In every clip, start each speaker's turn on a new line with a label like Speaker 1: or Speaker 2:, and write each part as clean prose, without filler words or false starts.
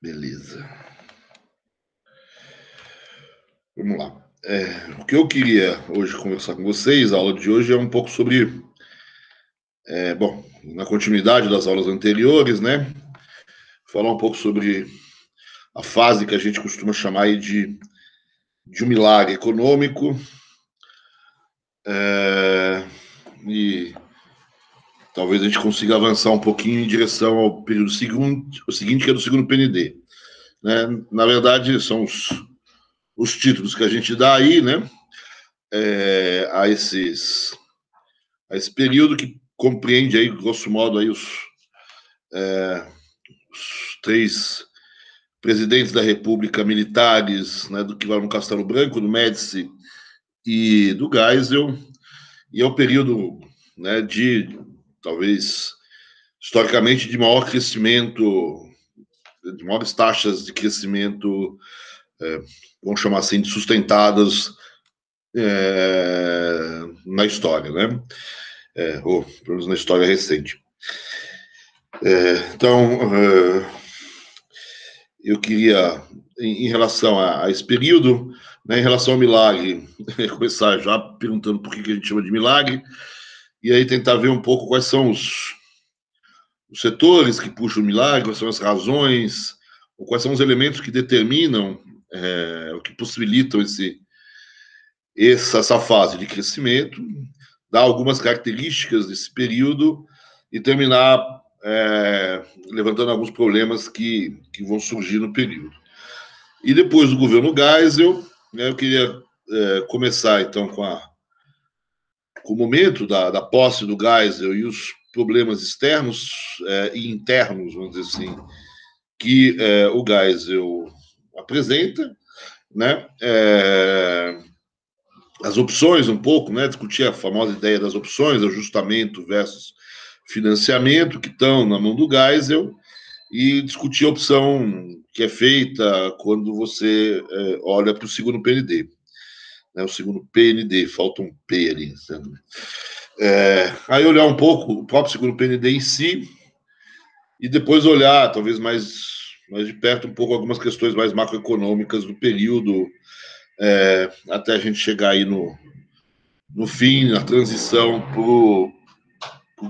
Speaker 1: Beleza. Vamos lá. O que eu queria hoje conversar com vocês, a aula de hoje é um pouco sobre, bom, na continuidade das aulas anteriores, né? Falar um pouco sobre a fase que a gente costuma chamar aí de um milagre econômico, e talvez a gente consiga avançar um pouquinho em direção ao período seguinte, o seguinte, que é do segundo PND. Né? Na verdade, são os títulos que a gente dá aí, né? A esse período que compreende aí, grosso modo, aí os três presidentes da República militares, né, do que vai no Castelo Branco, do Médici e do Geisel, e é o período, né, de, talvez, historicamente, de maior crescimento, de maiores taxas de crescimento, vamos chamar assim, de sustentadas na história, né? Ou pelo menos na história recente. Então, eu queria, em relação a esse período, né, em relação ao milagre, começar já perguntando por que a gente chama de milagre, e aí tentar ver um pouco quais são os setores que puxam o milagre, quais são as razões, ou quais são os elementos que determinam, o que possibilitam essa fase de crescimento, dar algumas características desse período e terminar levantando alguns problemas que vão surgir no período. E depois do governo Geisel, né, eu queria começar então com o momento da posse do Geisel e os problemas externos e internos, vamos dizer assim, que o Geisel apresenta, né? As opções um pouco, né? Discutir a famosa ideia das opções, ajustamento versus financiamento, que estão na mão do Geisel, e discutir a opção que é feita quando você olha para o segundo PND. Né, o segundo PND, falta um P ali. Aí olhar um pouco o próprio segundo PND em si, e depois olhar, talvez mais de perto, um pouco algumas questões mais macroeconômicas do período, até a gente chegar aí no fim, na transição para o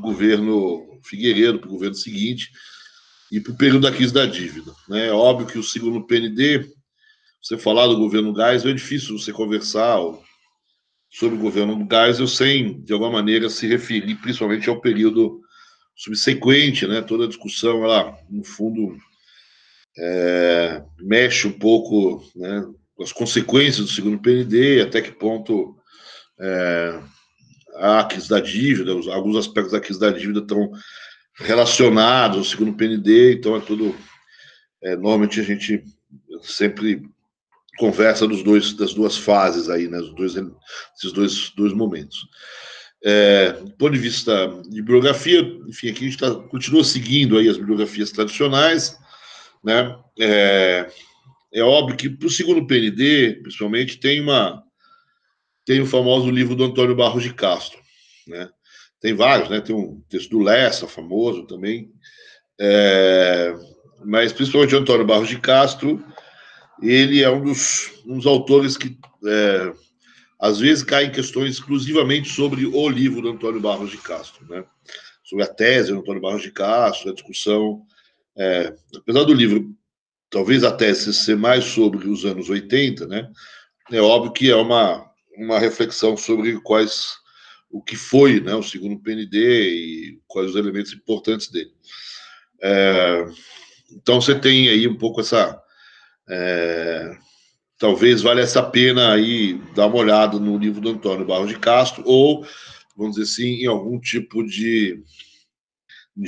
Speaker 1: governo Figueiredo, para o governo seguinte, e para o período da crise da dívida. Né? É óbvio que o segundo PND, você falar do governo Geisel, é difícil você conversar sobre o governo Geisel sem, de alguma maneira, se referir principalmente ao período subsequente, né? Toda a discussão, ela, no fundo, mexe um pouco, né, com as consequências do segundo PND, até que ponto a crise da dívida, alguns aspectos da crise da dívida estão relacionados ao segundo PND, então é tudo. Normalmente a gente sempre conversa das duas fases aí, né, esses dois momentos. Do ponto de vista de bibliografia, enfim, aqui a gente continua seguindo aí as bibliografias tradicionais, né? É óbvio que para o segundo PND, principalmente, tem o famoso livro do Antônio Barros de Castro, né? Tem vários, né? Tem um texto do Lessa, famoso também, mas principalmente o Antônio Barros de Castro, ele é um dos autores que às vezes cai em questões exclusivamente sobre o livro do Antônio Barros de Castro, né? Sobre a tese do Antônio Barros de Castro, a discussão, apesar do livro, talvez a tese ser mais sobre os anos 80, né? É óbvio que é uma reflexão sobre o que foi, né, o segundo PND e quais os elementos importantes dele. Então você tem aí um pouco essa... talvez valha essa pena aí dar uma olhada no livro do Antônio Barros de Castro ou, vamos dizer assim, em algum tipo de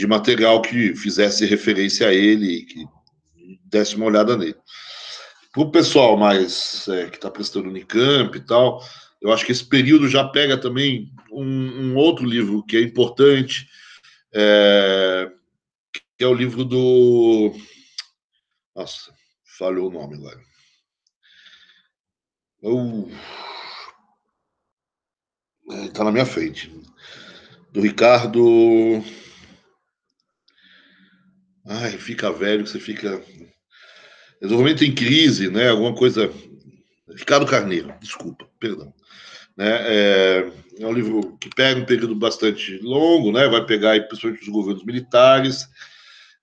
Speaker 1: material que fizesse referência a ele, que desse uma olhada nele. Para o pessoal mais que está prestando Unicamp e tal, eu acho que esse período já pega também um outro livro que é importante, que é o livro do... Nossa, falhou o nome agora. Está na minha frente. Do Ricardo... Ai, fica velho, você fica... Desenvolvimento em Crise, né? Alguma coisa... Ricardo Carneiro, desculpa, perdão. Né? É um livro que pega um período bastante longo, né? Vai pegar aí, principalmente os governos militares.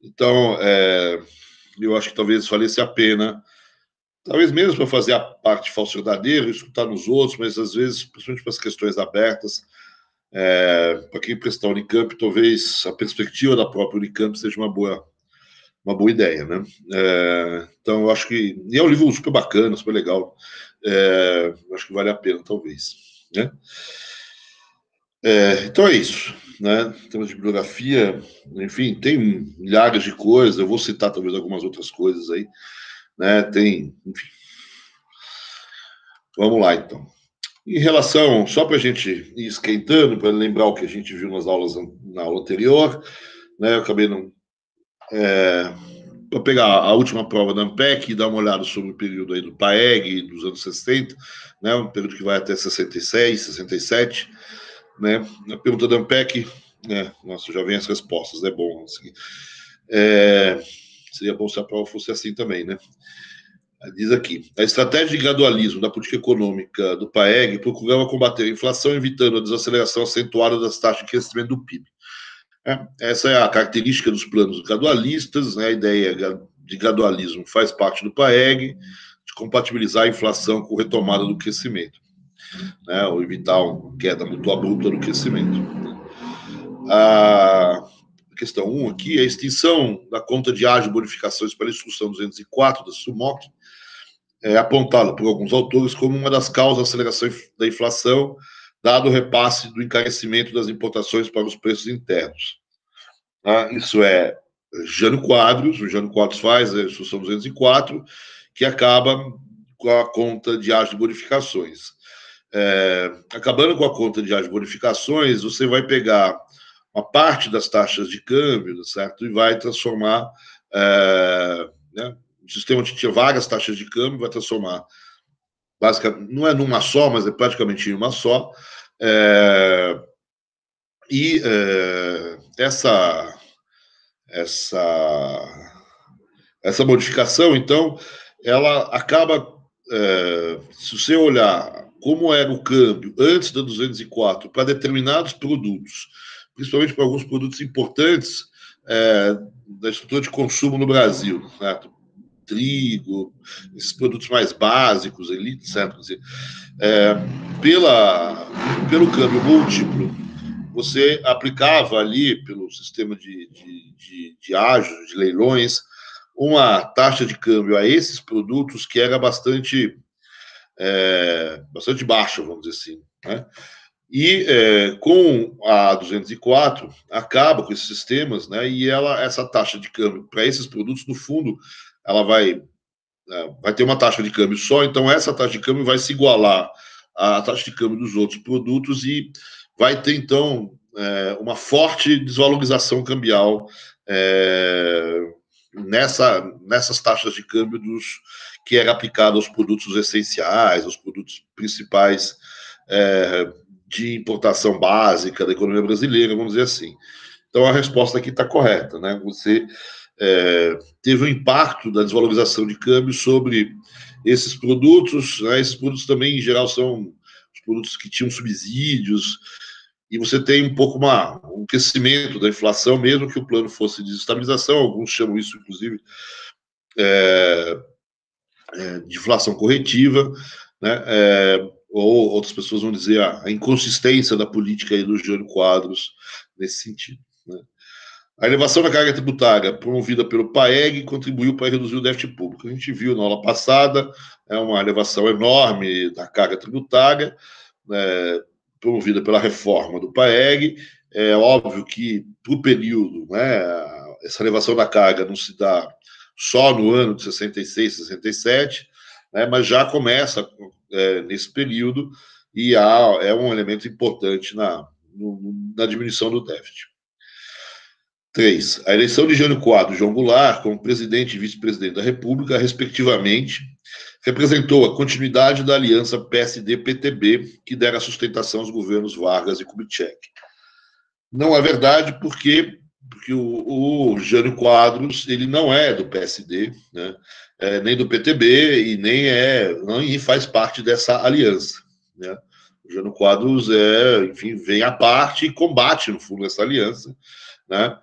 Speaker 1: Então, eu acho que talvez valesse a pena, talvez mesmo para fazer a parte falsa verdadeira, escutar nos outros, mas às vezes, principalmente para as questões abertas, para quem prestar Unicamp, talvez a perspectiva da própria Unicamp seja uma boa ideia, né? Então, eu acho que... E é um livro super bacana, super legal. Acho que vale a pena, talvez. Né? Então é isso. Né? Em termos de bibliografia, enfim, tem milhares de coisas. Eu vou citar talvez algumas outras coisas aí. Né? Tem, enfim. Vamos lá, então. Em relação, só para a gente ir esquentando, para lembrar o que a gente viu na aula anterior, né? Eu acabei não... para pegar a última prova da ANPEC e dar uma olhada sobre o período aí do PAEG dos anos 60, né, um período que vai até 66, 67, né, a pergunta da ANPEC, né, nossa, já vem as respostas, é bom, assim, seria bom se a prova fosse assim também, né. Diz aqui, a estratégia de gradualismo da política econômica do PAEG procurava combater a inflação, evitando a desaceleração acentuada das taxas de crescimento do PIB. Essa é a característica dos planos gradualistas, né? A ideia de gradualismo faz parte do PAEG, de compatibilizar a inflação com retomada do crescimento, né? Ou evitar uma queda muito abrupta do crescimento. A questão 1 aqui é a extinção da conta de ágio bonificações para a instrução 204 da SUMOC, apontada por alguns autores como uma das causas da aceleração da inflação, dado o repasse do encarecimento das importações para os preços internos. Isso é Jânio Quadros, o Jânio Quadros faz a instrução 204, que acaba com a conta de ágio de bonificações. Acabando com a conta de ágio de bonificações, você vai pegar uma parte das taxas de câmbio, certo? E vai transformar, né? O sistema que tinha várias taxas de câmbio, vai transformar, basicamente, não é numa só, mas é praticamente em uma só. Essa modificação, então, ela acaba, se você olhar como era o câmbio antes da 204 para determinados produtos, principalmente para alguns produtos importantes da estrutura de consumo no Brasil, certo? Trigo, esses produtos mais básicos, elite, certo? Quer dizer, pelo câmbio múltiplo, você aplicava ali, pelo sistema de ágio, de leilões, uma taxa de câmbio a esses produtos que era bastante baixa, vamos dizer assim. Né? E com a 204, acaba com esses sistemas, né? E essa taxa de câmbio para esses produtos, no fundo, ela vai ter uma taxa de câmbio só, então essa taxa de câmbio vai se igualar à taxa de câmbio dos outros produtos e vai ter, então, uma desvalorização cambial nessas taxas de câmbio que era aplicada aos produtos essenciais, aos produtos principais de importação básica da economia brasileira, vamos dizer assim. Então, a resposta aqui está correta, né? Você teve um impacto da desvalorização de câmbio sobre esses produtos, né? Esses produtos também, em geral, são os produtos que tinham subsídios, e você tem um pouco um crescimento da inflação, mesmo que o plano fosse de estabilização, alguns chamam isso, inclusive, de inflação corretiva, né? Ou outras pessoas vão dizer a inconsistência da política aí do Jânio Quadros nesse sentido. Né? A elevação da carga tributária promovida pelo PAEG contribuiu para reduzir o déficit público. A gente viu na aula passada uma elevação enorme da carga tributária, promovida pela reforma do PAEG. É óbvio que, para o período, né, essa elevação da carga não se dá só no ano de 66, 67, né, mas já começa nesse período e é um elemento importante na diminuição do déficit. 3. A eleição de Jânio Quadros e João Goulart como presidente e vice-presidente da República, respectivamente, representou a continuidade da aliança PSD-PTB, que dera sustentação aos governos Vargas e Kubitschek. Não é verdade, porque porque o Jânio Quadros ele não é do PSD, né? Nem do PTB e nem faz parte dessa aliança, né? O Jânio Quadros enfim, vem à parte e combate no fundo essa aliança, né?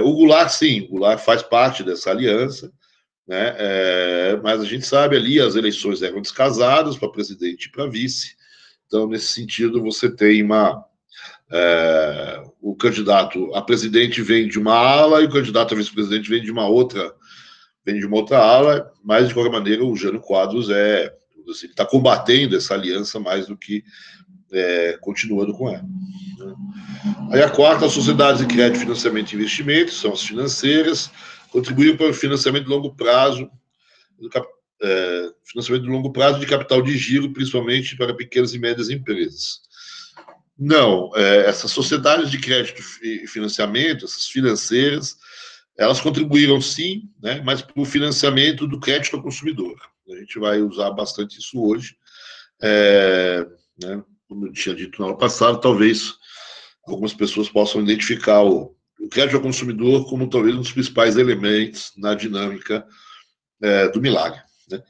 Speaker 1: O Goulart, sim, o Goulart faz parte dessa aliança, né? Mas a gente sabe ali as eleições eram descasadas para presidente e para vice, então nesse sentido você tem o candidato a presidente vem de uma ala e o candidato a vice-presidente vem de uma outra ala, mas de qualquer maneira o Jânio Quadros está combatendo essa aliança mais do que continuando com ela. Aí a quarta, as sociedades de crédito, financiamento e investimentos, são as financeiras, contribuem para o financiamento de longo prazo, financiamento de longo prazo de capital de giro, principalmente para pequenas e médias empresas. Não, essas sociedades de crédito e financiamento, essas financeiras, elas contribuíram sim, né, mas para o financiamento do crédito ao consumidor. A gente vai usar bastante isso hoje. Né, como eu tinha dito no ano passado, talvez algumas pessoas possam identificar o crédito ao consumidor como talvez um dos principais elementos na dinâmica do milagre. Né?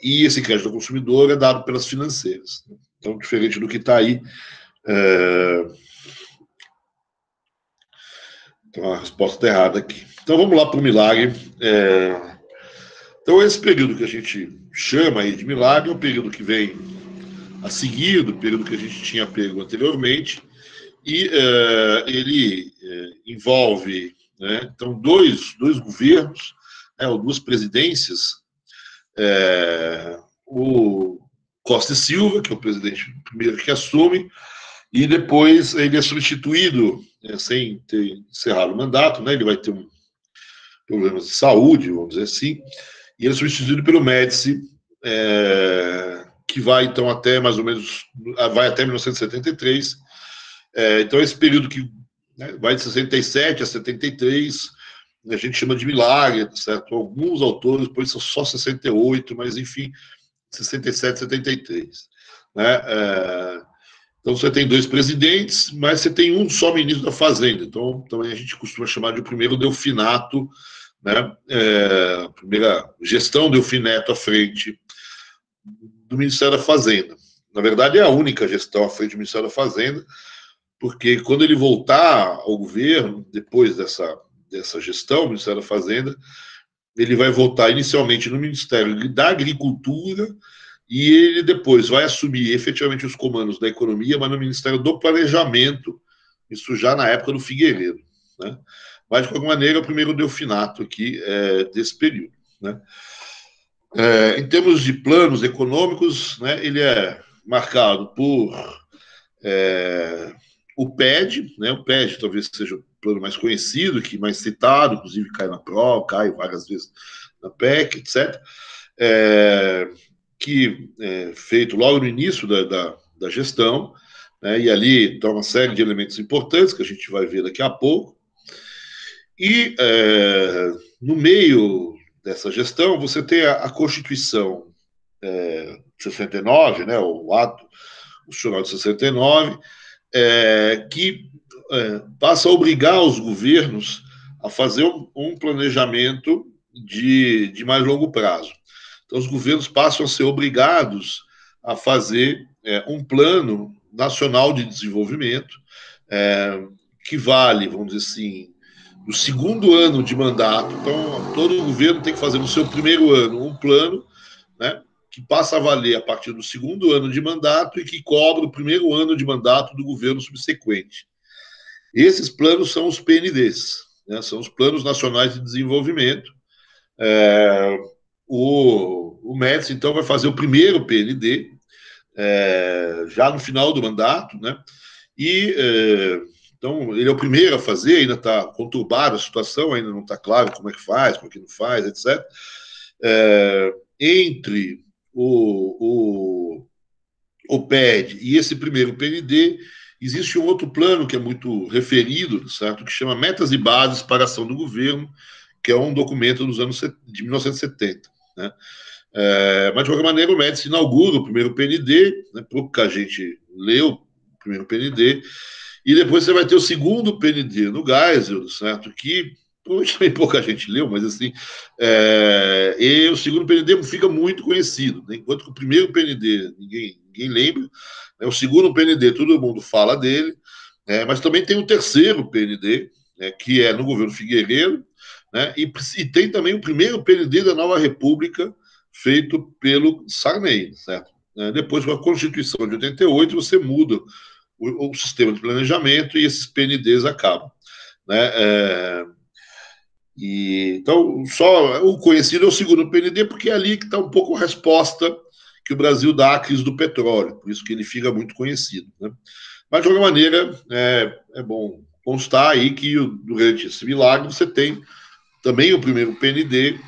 Speaker 1: E esse crédito ao consumidor é dado pelas financeiras. Né? Então, diferente do que está aí, então a resposta está errada aqui. Então, vamos lá para o milagre. Então, esse período que a gente chama aí de milagre é o período que vem a seguir do período que a gente tinha pego anteriormente, e ele envolve, né, então, dois governos, ou duas presidências, o Costa e Silva, que é o presidente primeiro que assume, e depois ele é substituído, sem ter encerrado o mandato, né, ele vai ter problemas de saúde, vamos dizer assim, e ele é substituído pelo Médici, que vai então até mais ou menos, vai até 1973. Então esse período que, né, vai de 67 a 73, a gente chama de milagre, certo? Alguns autores depois são só 68, mas enfim, 67, 73. Né? Então você tem dois presidentes, mas você tem um só ministro da Fazenda. Então também a gente costuma chamar de o primeiro delfinato, né? A primeira gestão delfineto à frente do Ministério da Fazenda. Na verdade, é a única gestão à frente do Ministério da Fazenda, porque quando ele voltar ao governo, depois dessa gestão, o Ministério da Fazenda, ele vai voltar inicialmente no Ministério da Agricultura e ele depois vai assumir efetivamente os comandos da economia, mas no Ministério do Planejamento, isso já na época do Figueiredo. Né? Mas, de qualquer maneira, é o primeiro delfinato aqui desse período. Né? Em termos de planos econômicos, né, ele é marcado por o PED, né, o PED talvez seja o plano mais conhecido, que mais citado, inclusive cai na prova, cai várias vezes na PEC, etc., que é feito logo no início da gestão, né, e ali está uma série de elementos importantes que a gente vai ver daqui a pouco. E no meio dessa gestão, você tem a Constituição de 69, né, o ato constitucional de 69, que passa a obrigar os governos a fazer um planejamento de mais longo prazo. Então, os governos passam a ser obrigados a fazer um plano nacional de desenvolvimento que vale, vamos dizer assim, no segundo ano de mandato. Então, todo governo tem que fazer no seu primeiro ano um plano, né, que passa a valer a partir do segundo ano de mandato e que cobra o primeiro ano de mandato do governo subsequente. Esses planos são os PNDs, né, são os Planos Nacionais de Desenvolvimento. O Médici, então, vai fazer o primeiro PND, já no final do mandato, né, e então ele é o primeiro a fazer, ainda está conturbada a situação, ainda não está claro como é que faz, como é que não faz, etc. Entre o PED e esse primeiro PND, existe um outro plano que é muito referido, certo? Que chama Metas e Bases para a Ação do Governo, que é um documento dos anos de 1970. Né? Mas, de qualquer maneira, o Médici inaugura o primeiro PND, né? Pouca gente leu o primeiro PND, E depois você vai ter o segundo PND no Geisel, certo? Que provavelmente também pouca gente leu, mas assim, e o segundo PND fica muito conhecido, né? Enquanto que o primeiro PND ninguém lembra, né? O segundo PND todo mundo fala dele, mas também tem o terceiro PND, né, que é no governo Figueiredo, né? E tem também o primeiro PND da Nova República, feito pelo Sarney, certo? Depois, com a Constituição de 88, você muda o sistema de planejamento e esses PNDs acabam, né? Então, só o conhecido é o segundo PND, porque é ali que está um pouco a resposta que o Brasil dá à crise do petróleo, por isso que ele fica muito conhecido, né? Mas, de qualquer maneira, é bom constar aí que durante esse milagre você tem também o primeiro PND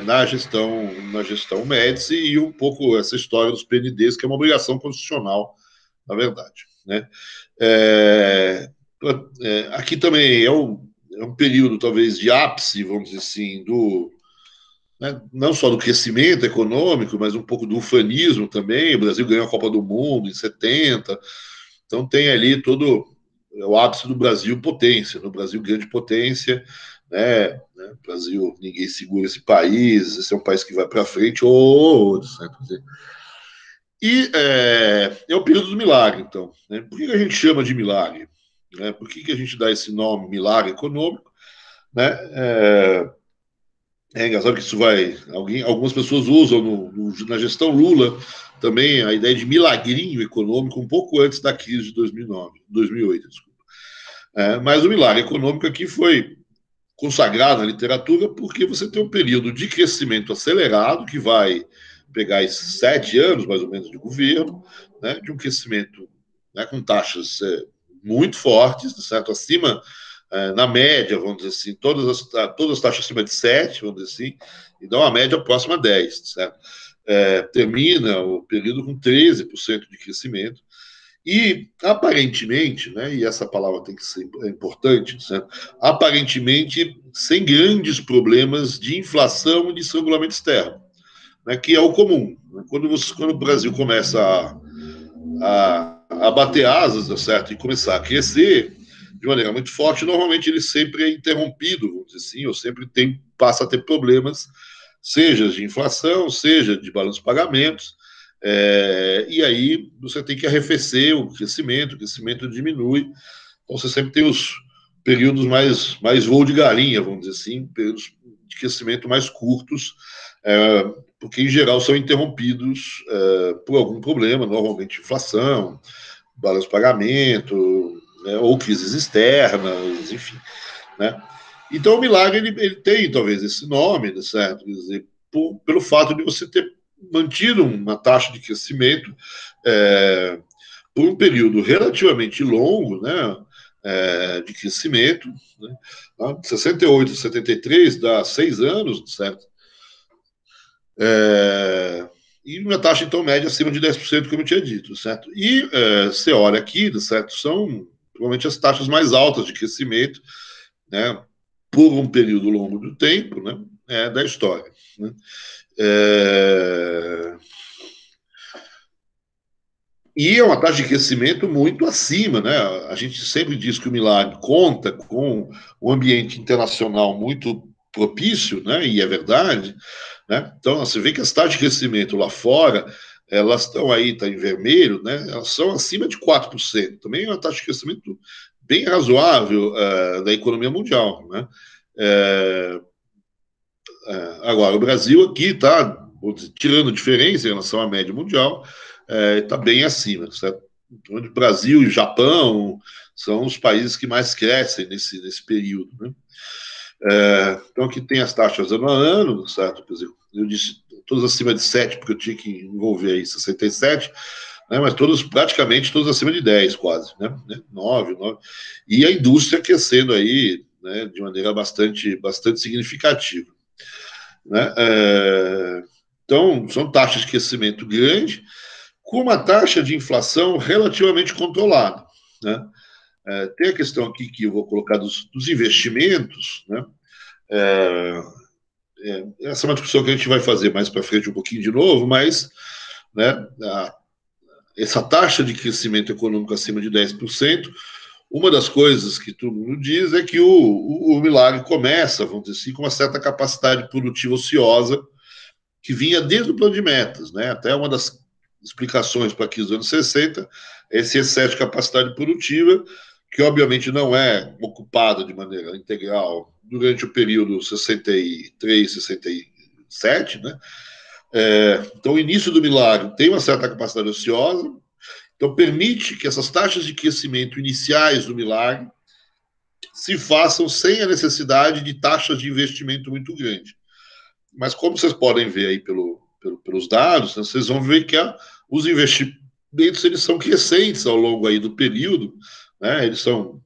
Speaker 1: na gestão Médici e um pouco essa história dos PNDs, que é uma obrigação constitucional, na verdade, né? Aqui também é um período, talvez, de ápice, vamos dizer assim, né, não só do crescimento econômico, mas um pouco do ufanismo também. O Brasil ganhou a Copa do Mundo em 70, então tem ali todo o ápice do Brasil potência, no Brasil grande potência, né? Brasil, ninguém segura esse país, esse é um país que vai para frente, certo? E é o período do milagre, então, né? Por que a gente chama de milagre? Né? Por que a gente dá esse nome, milagre econômico? Né? É engraçado que isso algumas pessoas usam na gestão Lula também a ideia de milagrinho econômico um pouco antes da crise de 2008, desculpa. Mas o milagre econômico aqui foi consagrado na literatura porque você tem um período de crescimento acelerado que vai pegar esses 7 anos, mais ou menos, de governo, né, de um crescimento, né, com taxas muito fortes, certo? Acima, na média, vamos dizer assim, todas as taxas acima de 7, vamos dizer assim, e dá uma média próxima a 10, certo? Termina o período com 13% de crescimento, e, aparentemente, né, e essa palavra tem que ser importante, certo? Aparentemente, sem grandes problemas de inflação e de estrangulamento externo, né, que é o comum. Quando o Brasil começa a bater asas, certo? E começar a crescer de maneira muito forte, normalmente ele sempre é interrompido, vamos dizer assim, ou sempre passa a ter problemas, seja de inflação, seja de balanço de pagamentos, e aí você tem que arrefecer o crescimento diminui, então você sempre tem os períodos mais voo de galinha, vamos dizer assim, períodos de crescimento mais curtos, porque em geral são interrompidos por algum problema, normalmente inflação, balanço de pagamento, né, ou crises externas, enfim, né? Então o milagre ele tem talvez esse nome, certo? Quer dizer, pelo fato de você ter mantido uma taxa de crescimento por um período relativamente longo, né? De crescimento, né? 68, 73 dá 6 anos, certo? E uma taxa, então, média acima de 10%, como eu tinha dito, certo? E você olha aqui, certo? São provavelmente as taxas mais altas de crescimento, né? Por um período longo do tempo, né? Da história, né? E é uma taxa de crescimento muito acima, né? A gente sempre diz que o milagre conta com um ambiente internacional muito propício, né? E é verdade, né? Então você vê que as taxas de crescimento lá fora, elas estão aí, está em vermelho, né? Elas são acima de 4%. Também é uma taxa de crescimento bem razoável da economia mundial, né? Agora, o Brasil aqui está, tirando diferença em relação à média mundial, está bem acima, certo? Onde o Brasil e o Japão são os países que mais crescem nesse período, né? Então, aqui tem as taxas ano a ano, certo? Quer dizer, eu disse todas acima de 7, porque eu tinha que envolver aí 67, né? Mas praticamente todas acima de 10, quase, né? 9. E a indústria crescendo aí, né, de maneira bastante significativa, né? Então, são taxas de crescimento grande, com uma taxa de inflação relativamente controlada, né? Tem a questão aqui que eu vou colocar dos investimentos, né? Essa é uma discussão que a gente vai fazer mais para frente um pouquinho de novo, mas, né, essa taxa de crescimento econômico acima de 10%, uma das coisas que todo mundo diz é que o Milagre começa, vamos dizer assim, com uma certa capacidade produtiva ociosa que vinha desde o plano de metas, né? Até uma das explicações para aqui dos anos 60, esse excesso de capacidade produtiva, que obviamente não é ocupada de maneira integral durante o período 63, 67, né? Então, o início do Milagre tem uma certa capacidade ociosa, então permite que essas taxas de crescimento iniciais do Milagre se façam sem a necessidade de taxas de investimento muito grande. Mas como vocês podem ver aí pelos dados, né, vocês vão ver que os investimentos eles são crescentes ao longo aí do período, né, eles são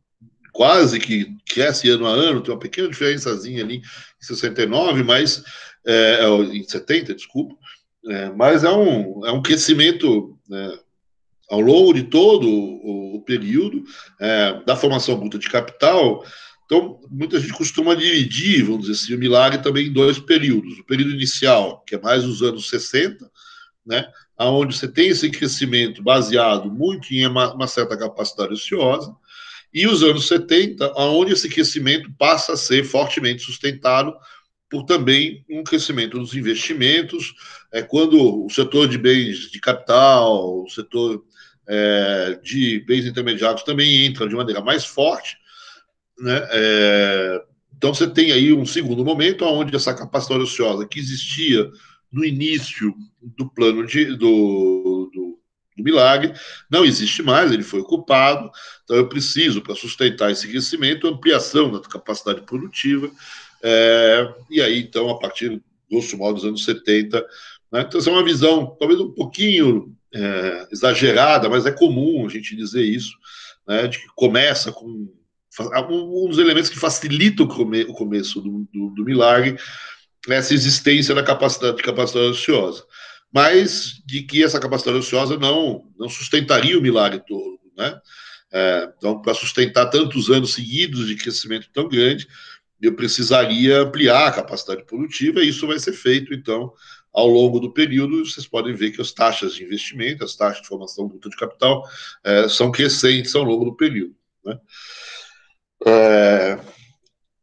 Speaker 1: quase que cresce ano a ano, tem uma pequena diferençazinha ali em 69, mas em 70, desculpa, mas é um crescimento, né, ao longo de todo o período da formação bruta de capital. Então, muita gente costuma dividir, vamos dizer assim, o Milagre também em dois períodos. O período inicial, que é mais os anos 60, né, onde você tem esse crescimento baseado muito em uma certa capacidade ociosa, e os anos 70, onde esse crescimento passa a ser fortemente sustentado por também um crescimento dos investimentos, quando o setor de bens de capital, o setor de bens intermediários também entra de maneira mais forte, né? Então você tem aí um segundo momento onde essa capacidade ociosa que existia no início do plano do Milagre não existe mais, ele foi ocupado, então eu preciso, para sustentar esse crescimento, ampliação da capacidade produtiva, e aí, então, a partir, grosso modo, dos anos 70, né? Então, essa é uma visão, talvez um pouquinho exagerada, mas é comum a gente dizer isso, né, de que começa com um dos elementos que facilita o começo do Milagre, essa existência da capacidade ociosa, mas de que essa capacidade ociosa não sustentaria o Milagre todo, né? Então, para sustentar tantos anos seguidos de crescimento tão grande, eu precisaria ampliar a capacidade produtiva, e isso vai ser feito, então, ao longo do período. Vocês podem ver que as taxas de investimento, as taxas de formação bruta de capital, são crescentes ao longo do período, né?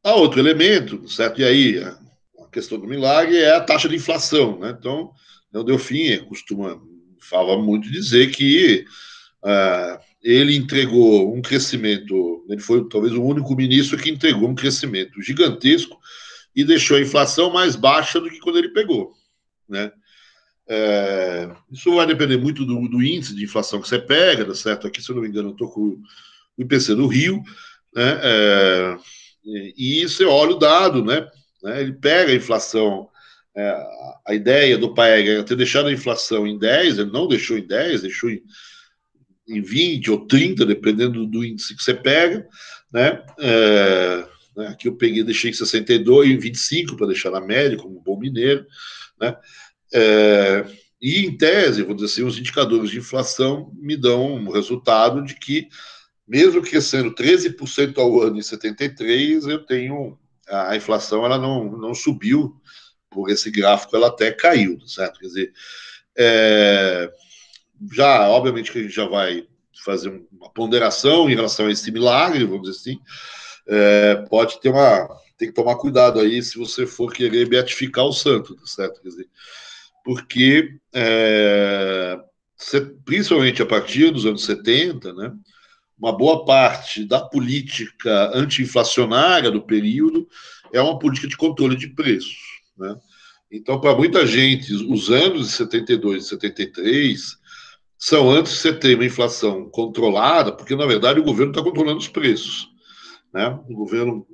Speaker 1: Há outro elemento, certo? E aí, a questão do Milagre é a taxa de inflação, né? Então, o Delfim fala muito dizer que ele entregou um crescimento, ele foi talvez o único ministro que entregou um crescimento gigantesco e deixou a inflação mais baixa do que quando ele pegou, né? Isso vai depender muito do índice de inflação que você pega, certo? Aqui, se eu não me engano, eu estou com o IPC do Rio, né? E você olha o dado, né? Ele pega a inflação, a ideia do PAEG é ter deixado a inflação em 10, ele não deixou em 10, deixou em 20 ou 30, dependendo do índice que você pega, né? Aqui eu deixei em 62, em 25, para deixar na média, como um bom mineiro, né? E, em tese, vou dizer assim, os indicadores de inflação me dão um resultado de que, mesmo crescendo 13% ao ano em 73, eu tenho a inflação, ela não subiu por esse gráfico, ela até caiu, certo? Quer dizer, já, obviamente que a gente já vai fazer uma ponderação em relação a esse milagre, vamos dizer assim, pode ter tem que tomar cuidado aí se você for querer beatificar o santo, certo? Quer dizer, porque, principalmente a partir dos anos 70, né, uma boa parte da política anti-inflacionária do período é uma política de controle de preços, né? Então, para muita gente, os anos de 72 e 73 são antes de você ter uma inflação controlada, porque, na verdade, o governo está controlando os preços, né? O governo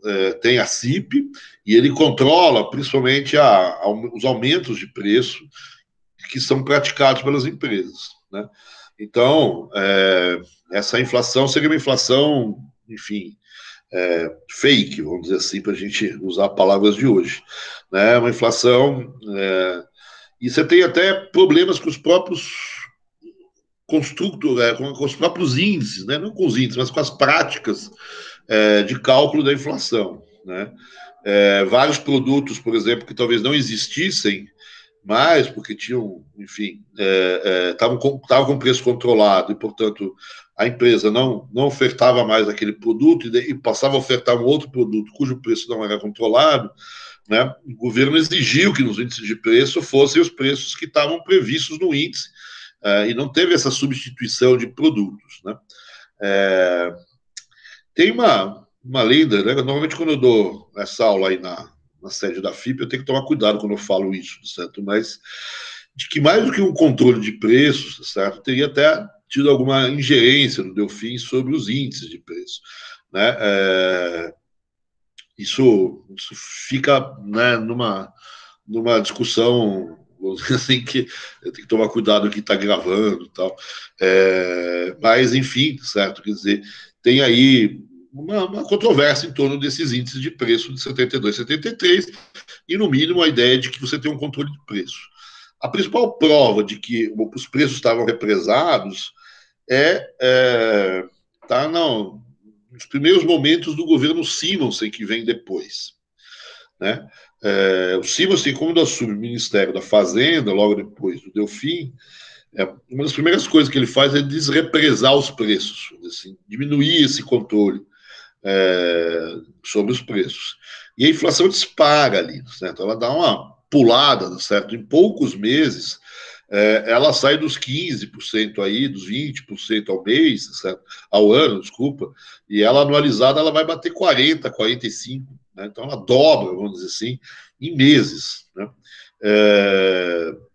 Speaker 1: tem a CIP e ele controla, principalmente, os aumentos de preço que são praticados pelas empresas, né? Então, essa inflação seria uma inflação, enfim, fake, vamos dizer assim, para a gente usar palavras de hoje, né? Uma inflação, e você tem até problemas com os próprios construtos, com os próprios índices, né? Não com os índices, mas com as práticas de cálculo da inflação, né? Vários produtos, por exemplo, que talvez não existissem mais, porque tinham, enfim, estavam com preço controlado e, portanto, a empresa não ofertava mais aquele produto e passava a ofertar um outro produto cujo preço não era controlado, né? O governo exigiu que nos índices de preço fossem os preços que estavam previstos no índice, e não teve essa substituição de produtos, né? Tem uma lenda, né? Normalmente quando eu dou essa aula aí na sede da FIP, eu tenho que tomar cuidado quando eu falo isso, certo? Mas de que mais do que um controle de preços, certo? Teria até tido alguma ingerência do Delfim sobre os índices de preço, né? Isso fica, né, numa discussão, assim, que eu tenho que tomar cuidado que está gravando e tal. Mas, enfim, certo? Quer dizer, tem aí uma controvérsia em torno desses índices de preço de 72, 73, e, no mínimo, a ideia de que você tem um controle de preço. A principal prova de que os preços estavam represados tá nos primeiros momentos do governo Simonsen, que vem depois, né? O Simonsen, como assume o Ministério da Fazenda, logo depois do Delfim, uma das primeiras coisas que ele faz é desrepresar os preços, assim, diminuir esse controle sobre os preços. E a inflação dispara ali, certo? Ela dá uma pulada, certo? Em poucos meses, ela sai dos 15% aí, dos 20% ao mês, certo? Ao ano, desculpa, e ela anualizada ela vai bater 40%, 45%, né? Então ela dobra, vamos dizer assim, em meses, né?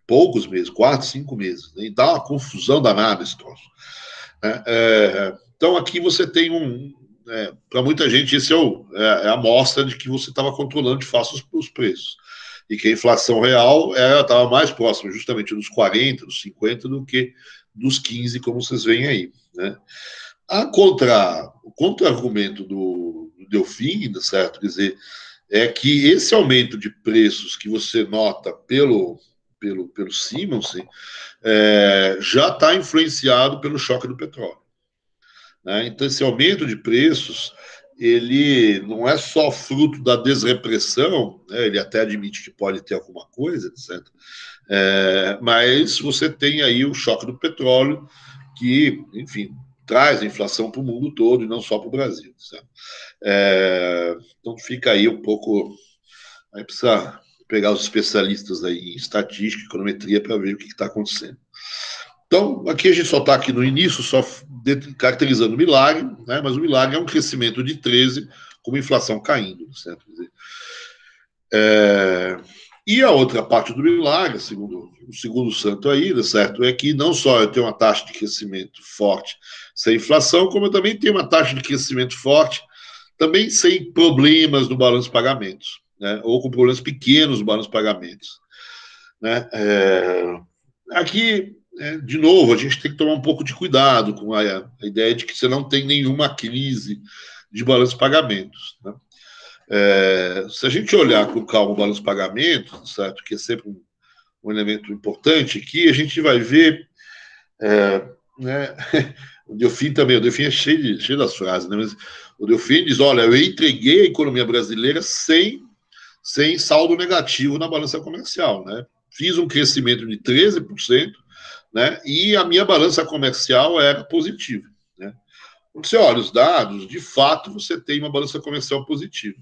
Speaker 1: Poucos meses, 4, 5 meses, né? E dá uma confusão danada esse troço, né? Então aqui você tem para muita gente, esse é a amostra de que você estava controlando de fato os preços. E que a inflação real estava mais próxima justamente dos 40, dos 50, do que dos 15, como vocês veem aí, né? O contra-argumento do Delfim, certo? Quer dizer, é que esse aumento de preços que você nota pelo Simonsen já está influenciado pelo choque do petróleo, né? Então, esse aumento de preços, ele não é só fruto da desrepressão, né? Ele até admite que pode ter alguma coisa, etc. Mas você tem aí o choque do petróleo, que, enfim, traz a inflação para o mundo todo e não só para o Brasil. Então, fica aí um pouco. Aí precisa pegar os especialistas aí em estatística, econometria, para ver o que está acontecendo. Então, aqui a gente só está aqui no início, só caracterizando o milagre, né? Mas o milagre é um crescimento de 13, com uma inflação caindo, certo? E a outra parte do milagre, segundo o segundo santo aí, certo, é que não só eu tenho uma taxa de crescimento forte sem inflação, como eu também tenho uma taxa de crescimento forte também sem problemas no balanço de pagamentos, né? Ou com problemas pequenos no balanço de pagamentos, né? Aqui, de novo, a gente tem que tomar um pouco de cuidado com a ideia de que você não tem nenhuma crise de balanço de pagamentos, né? Se a gente olhar com calma o balanço de pagamentos, certo, que é sempre um elemento importante aqui, a gente vai ver, né, o Delfim também, o Delfim é cheio das frases, né, mas o Delfim diz, olha, eu entreguei a economia brasileira sem saldo negativo na balança comercial, né? Fiz um crescimento de 13%, né? E a minha balança comercial era positiva, né? Quando você olha os dados, de fato você tem uma balança comercial positiva.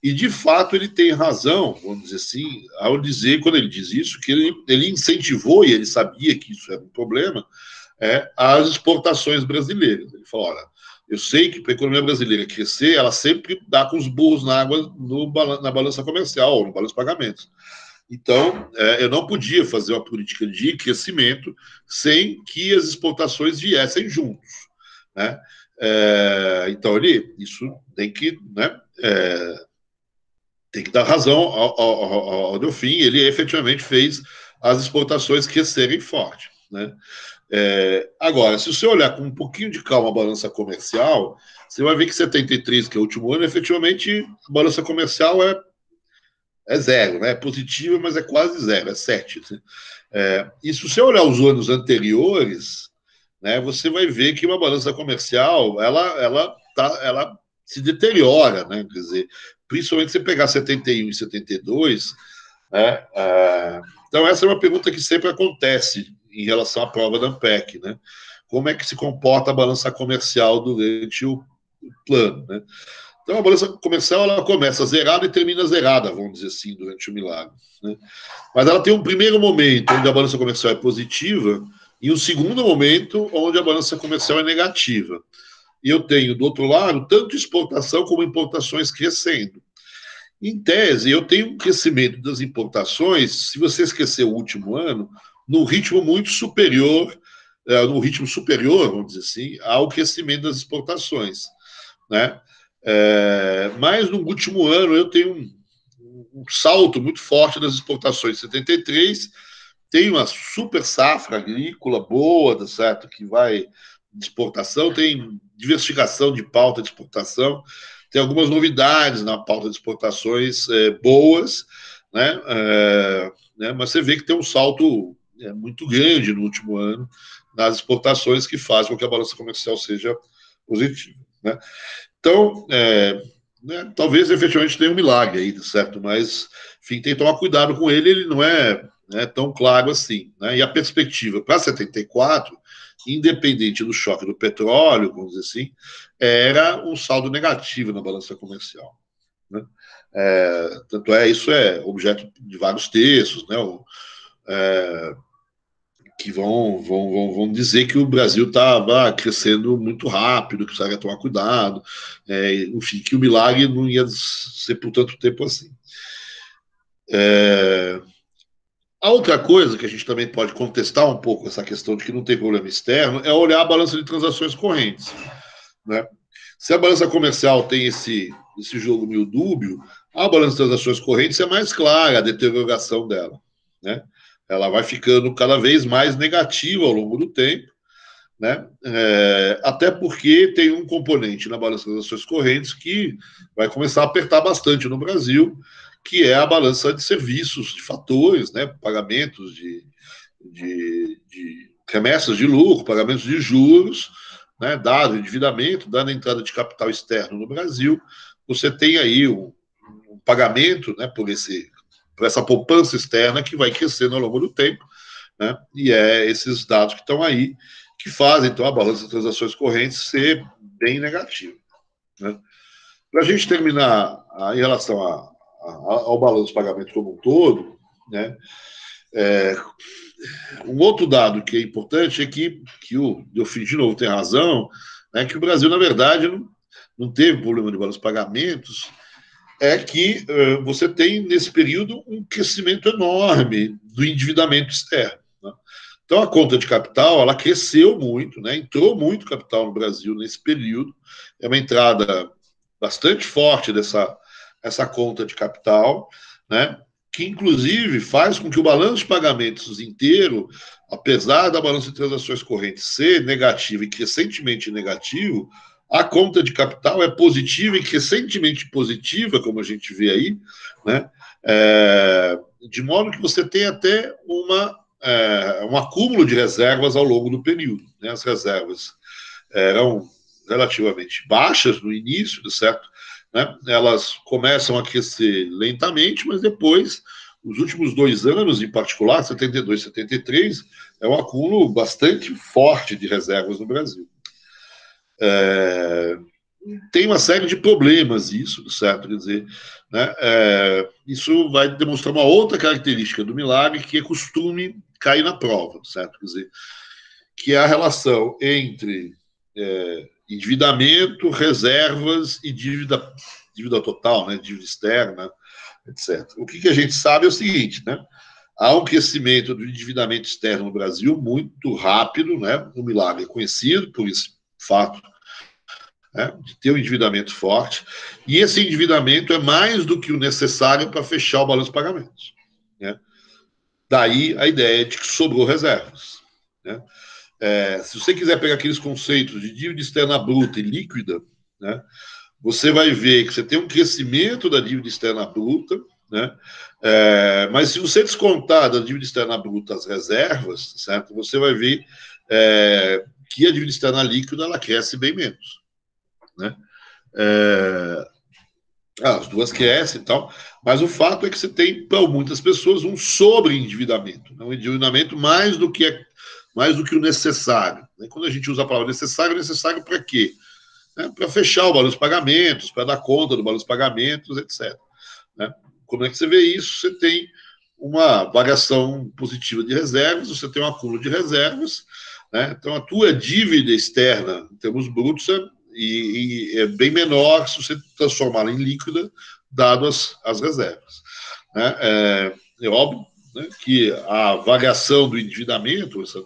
Speaker 1: E de fato ele tem razão, vamos dizer assim, ao dizer, quando ele diz isso, que ele incentivou, e ele sabia que isso era um problema, as exportações brasileiras. Ele falou, olha, eu sei que para a economia brasileira crescer, ela sempre dá com os burros na água na balança comercial, ou no balanço de pagamentos. Então, eu não podia fazer uma política de crescimento sem que as exportações viessem juntos, né? Então, isso tem que, né, tem que dar razão ao Delfim, ele efetivamente fez as exportações crescerem forte, né? Agora, se você olhar com um pouquinho de calma a balança comercial, você vai ver que 73, que é o último ano, efetivamente a balança comercial é zero, né? É positiva, mas é quase zero, é 7. E se você olhar os anos anteriores, né, você vai ver que uma balança comercial ela se deteriora, né? Quer dizer, principalmente se você pegar 71 e 72, né? Então, essa é uma pergunta que sempre acontece em relação à prova da ANPEC, né? Como é que se comporta a balança comercial durante o plano, né? Então, a balança comercial ela começa zerada e termina zerada, vamos dizer assim, durante o milagre, né? Mas ela tem um primeiro momento onde a balança comercial é positiva e um segundo momento onde a balança comercial é negativa. E eu tenho, do outro lado, tanto exportação como importações crescendo. Em tese, eu tenho um crescimento das importações, se você esquecer o último ano, num ritmo muito superior, num ritmo superior, vamos dizer assim, ao crescimento das exportações, né? Mas no último ano eu tenho um salto muito forte das exportações. 73 tem uma super safra agrícola boa, certo? Que vai de exportação, tem diversificação de pauta de exportação, tem algumas novidades na pauta de exportações boas, né? Mas você vê que tem um salto muito grande no último ano nas exportações que faz com que a balança comercial seja positiva, né? Então, né, talvez efetivamente tenha um milagre aí, certo? Mas, enfim, tem que tomar cuidado com ele, ele não é, né, tão claro assim, né? E a perspectiva para 74, independente do choque do petróleo, vamos dizer assim, era um saldo negativo na balança comercial, né? Tanto isso é objeto de vários textos, né? Que vão dizer que o Brasil estava crescendo muito rápido, que precisaria tomar cuidado, enfim, que o milagre não ia ser por tanto tempo assim. A outra coisa que a gente também pode contestar um pouco essa questão de que não tem problema externo é olhar a balança de transações correntes, né? Se a balança comercial tem esse jogo meio dúbio, a balança de transações correntes é mais clara a deterioração dela, né? Ela vai ficando cada vez mais negativa ao longo do tempo, né? Até porque tem um componente na balança das ações correntes que vai começar a apertar bastante no Brasil, que é a balança de serviços, de fatores, né? Pagamentos de remessas de lucro, pagamentos de juros, né? Dado o endividamento, dado a entrada de capital externo no Brasil, você tem aí um pagamento, né? Por essa poupança externa que vai crescendo ao longo do tempo, né? E esses dados que estão aí que fazem, então, a balança de transações correntes ser bem negativa, né? Para a gente terminar em relação ao balanço de pagamento como um todo, né? Um outro dado que é importante é que o Delfim, de novo, tem razão, né, que o Brasil, na verdade, não teve problema de balanço de pagamentos, é que você tem, nesse período, um crescimento enorme do endividamento externo, né? Então, a conta de capital, ela cresceu muito, né? Entrou muito capital no Brasil nesse período, é uma entrada bastante forte essa conta de capital, né? Que, inclusive, faz com que o balanço de pagamentos inteiro, apesar da balança de transações correntes ser negativo e crescentemente negativo, a conta de capital é positiva e crescentemente positiva, como a gente vê aí, né? De modo que você tem até um acúmulo de reservas ao longo do período, né? As reservas eram relativamente baixas no início, certo? Né? Elas começam a crescer lentamente, mas depois, os últimos 2 anos, em particular, 72, 73, é um acúmulo bastante forte de reservas no Brasil. Tem uma série de problemas isso, certo? Quer dizer, né? Isso vai demonstrar uma outra característica do milagre que é costume cair na prova, certo? Quer dizer, que é a relação entre endividamento, reservas e dívida total, né? Dívida externa, etc. O que a gente sabe é o seguinte, né? Há um crescimento do endividamento externo no Brasil muito rápido, né? O milagre é conhecido por esse fato, né, de ter um endividamento forte, e esse endividamento é mais do que o necessário para fechar o balanço de pagamentos, né? Daí a ideia de que sobrou reservas, né? Se você quiser pegar aqueles conceitos de dívida externa bruta e líquida, né, você vai ver que você tem um crescimento da dívida externa bruta, né? Mas se você descontar da dívida externa bruta as reservas, certo? Você vai ver que a dívida externa líquida ela cresce bem menos, né? As duas crescem e tal, mas o fato é que você tem, para muitas pessoas, um sobreendividamento, um endividamento mais do que o necessário. Quando a gente usa a palavra necessário, necessário para quê? Para fechar o balanço de pagamentos, para dar conta do balanço de pagamentos, etc. Como é que você vê isso? Você tem uma variação positiva de reservas, você tem um acúmulo de reservas, então a tua dívida externa, em termos brutos, é bem menor se você transformá-la em líquida, dado as reservas. É óbvio, que a variação do endividamento, essa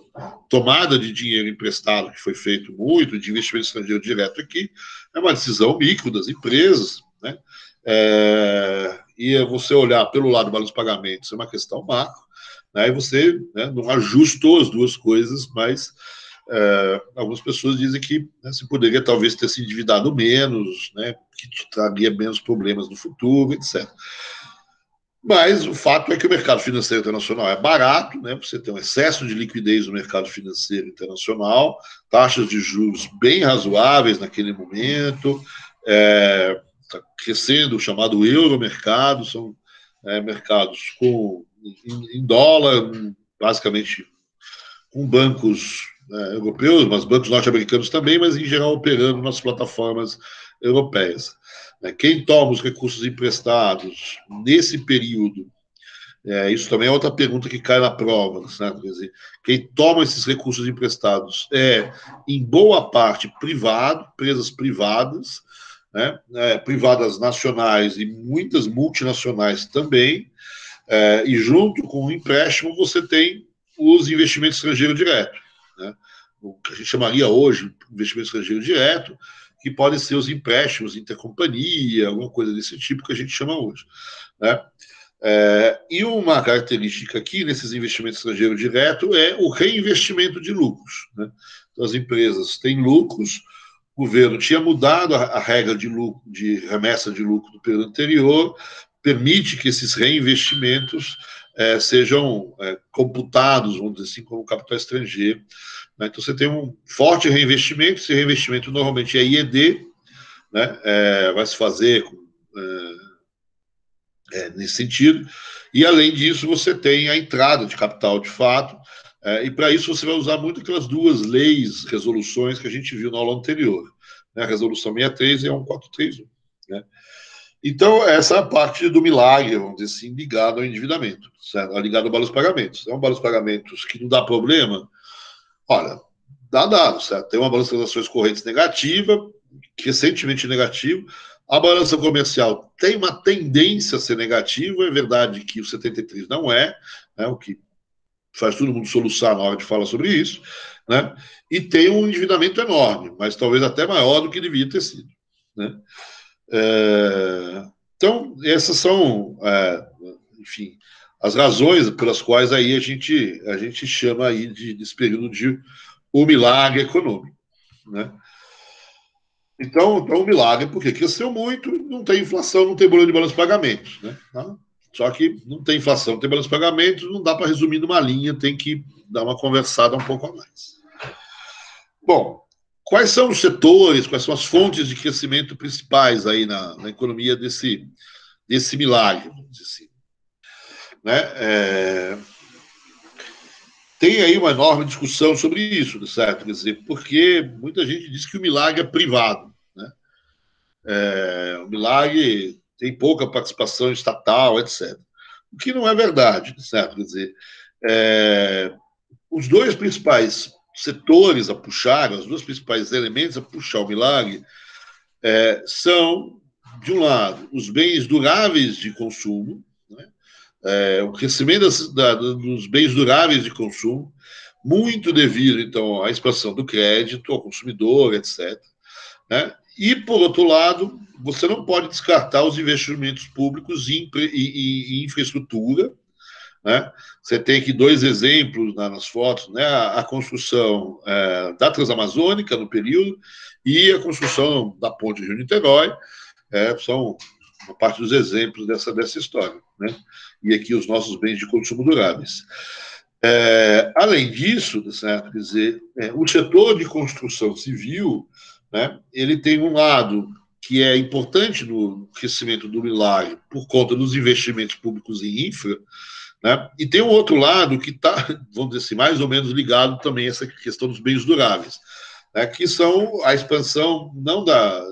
Speaker 1: tomada de dinheiro emprestado que foi feito muito, de investimento estrangeiro direto aqui, é uma decisão micro das empresas, e você olhar pelo lado do balanço de pagamentos é uma questão macro, e você não ajustou as duas coisas, mas algumas pessoas dizem que se poderia talvez ter se endividado menos, que te traria menos problemas no futuro, etc. Mas o fato é que o mercado financeiro internacional é barato, você tem um excesso de liquidez no mercado financeiro internacional, taxas de juros bem razoáveis naquele momento, está crescendo o chamado euromercado, são mercados em dólar, basicamente com bancos europeus, mas bancos norte-americanos também, mas em geral operando nas plataformas europeias. Quem toma os recursos emprestados nesse período, isso também é outra pergunta que cai na prova, certo? Quer dizer, quem toma esses recursos emprestados em boa parte, privado, empresas privadas, privadas nacionais e muitas multinacionais também, e junto com o empréstimo você tem os investimentos estrangeiros diretos, o que a gente chamaria hoje de investimento estrangeiro direto, que podem ser os empréstimos intercompanhia, alguma coisa desse tipo que a gente chama hoje. E uma característica aqui nesses investimentos estrangeiros diretos é o reinvestimento de lucros. Então, as empresas têm lucros, o governo tinha mudado a regra de remessa de lucro do período anterior, permite que esses reinvestimentos sejam computados, vamos dizer assim, como capital estrangeiro. Então, você tem um forte reinvestimento, esse reinvestimento normalmente é IED, vai se fazer nesse sentido, e além disso você tem a entrada de capital de fato, e para isso você vai usar muito aquelas duas leis, resoluções que a gente viu na aula anterior, a resolução 63 e a 1431. Então, essa é a parte do milagre, vamos dizer assim, ligado ao endividamento, certo? Ligado ao balanço de pagamentos. É um balanço de pagamentos que não dá problema. Olha, dá dado, certo? Tem uma balança de transações correntes negativa, recentemente negativa. A balança comercial tem uma tendência a ser negativa, é verdade que o 73 não é, o que faz todo mundo soluçar na hora de falar sobre isso, e tem um endividamento enorme, mas talvez até maior do que devia ter sido. Então, essas são, enfim, as razões pelas quais aí a gente chama aí desse período de o milagre econômico. Então, o milagre, porque cresceu muito, não tem inflação, não tem bolha de balanço de pagamentos. Só que não tem inflação, não tem balanço de pagamentos, não dá para resumir numa linha, tem que dar uma conversada um pouco a mais. Bom, quais são os setores, quais são as fontes de crescimento principais aí na economia desse milagre, vamos dizer assim. Tem aí uma enorme discussão sobre isso, certo? Quer dizer, porque muita gente diz que o milagre é privado. O milagre tem pouca participação estatal, etc. O que não é verdade, certo? Quer dizer, os dois principais setores a puxar, os dois principais elementos a puxar o milagre são, de um lado, os bens duráveis de consumo, o crescimento dos bens duráveis de consumo, muito devido, então, à expansão do crédito ao consumidor, etc. E, por outro lado, você não pode descartar os investimentos públicos em infraestrutura. Você tem aqui dois exemplos nas fotos, a construção da Transamazônica no período e a construção da Ponte Rio-Niterói, são uma parte dos exemplos dessa história. E aqui os nossos bens de consumo duráveis. Além disso, certo? Quer dizer, o setor de construção civil, ele tem um lado que é importante no crescimento do Milagre por conta dos investimentos públicos em infra, né? E tem um outro lado que está, vamos dizer assim, mais ou menos ligado também a essa questão dos bens duráveis, né? Que são a expansão não da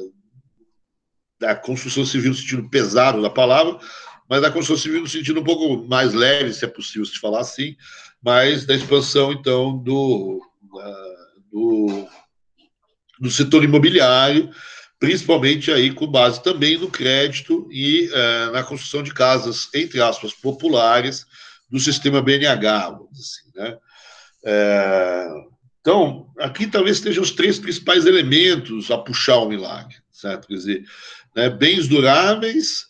Speaker 1: construção civil no sentido pesado da palavra, mas da construção civil no sentido um pouco mais leve, se é possível se falar assim, mas da expansão, então, do, do setor imobiliário, principalmente aí com base também no crédito e na construção de casas, entre aspas, populares, do sistema BNH, vamos dizer assim, né? Então, aqui talvez estejam os três principais elementos a puxar o milagre, certo? Quer dizer, né, bens duráveis,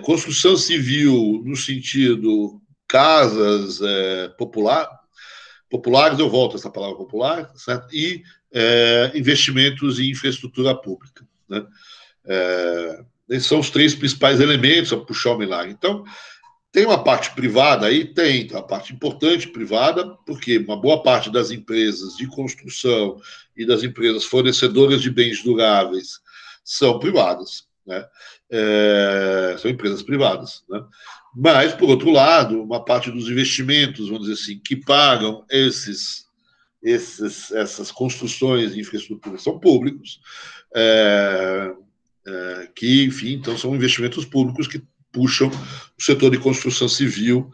Speaker 1: construção civil no sentido casas populares, eu volto a essa palavra popular, certo? E investimentos em infraestrutura pública, né? Esses são os três principais elementos a puxar o milagre. Então, tem uma parte privada aí? Tem uma parte importante privada, porque uma boa parte das empresas de construção e das empresas fornecedoras de bens duráveis são privadas, né? São empresas privadas, né? Mas, por outro lado, uma parte dos investimentos, vamos dizer assim, que pagam essas construções de infraestrutura são públicos, que, enfim, então são investimentos públicos que puxam o setor de construção civil.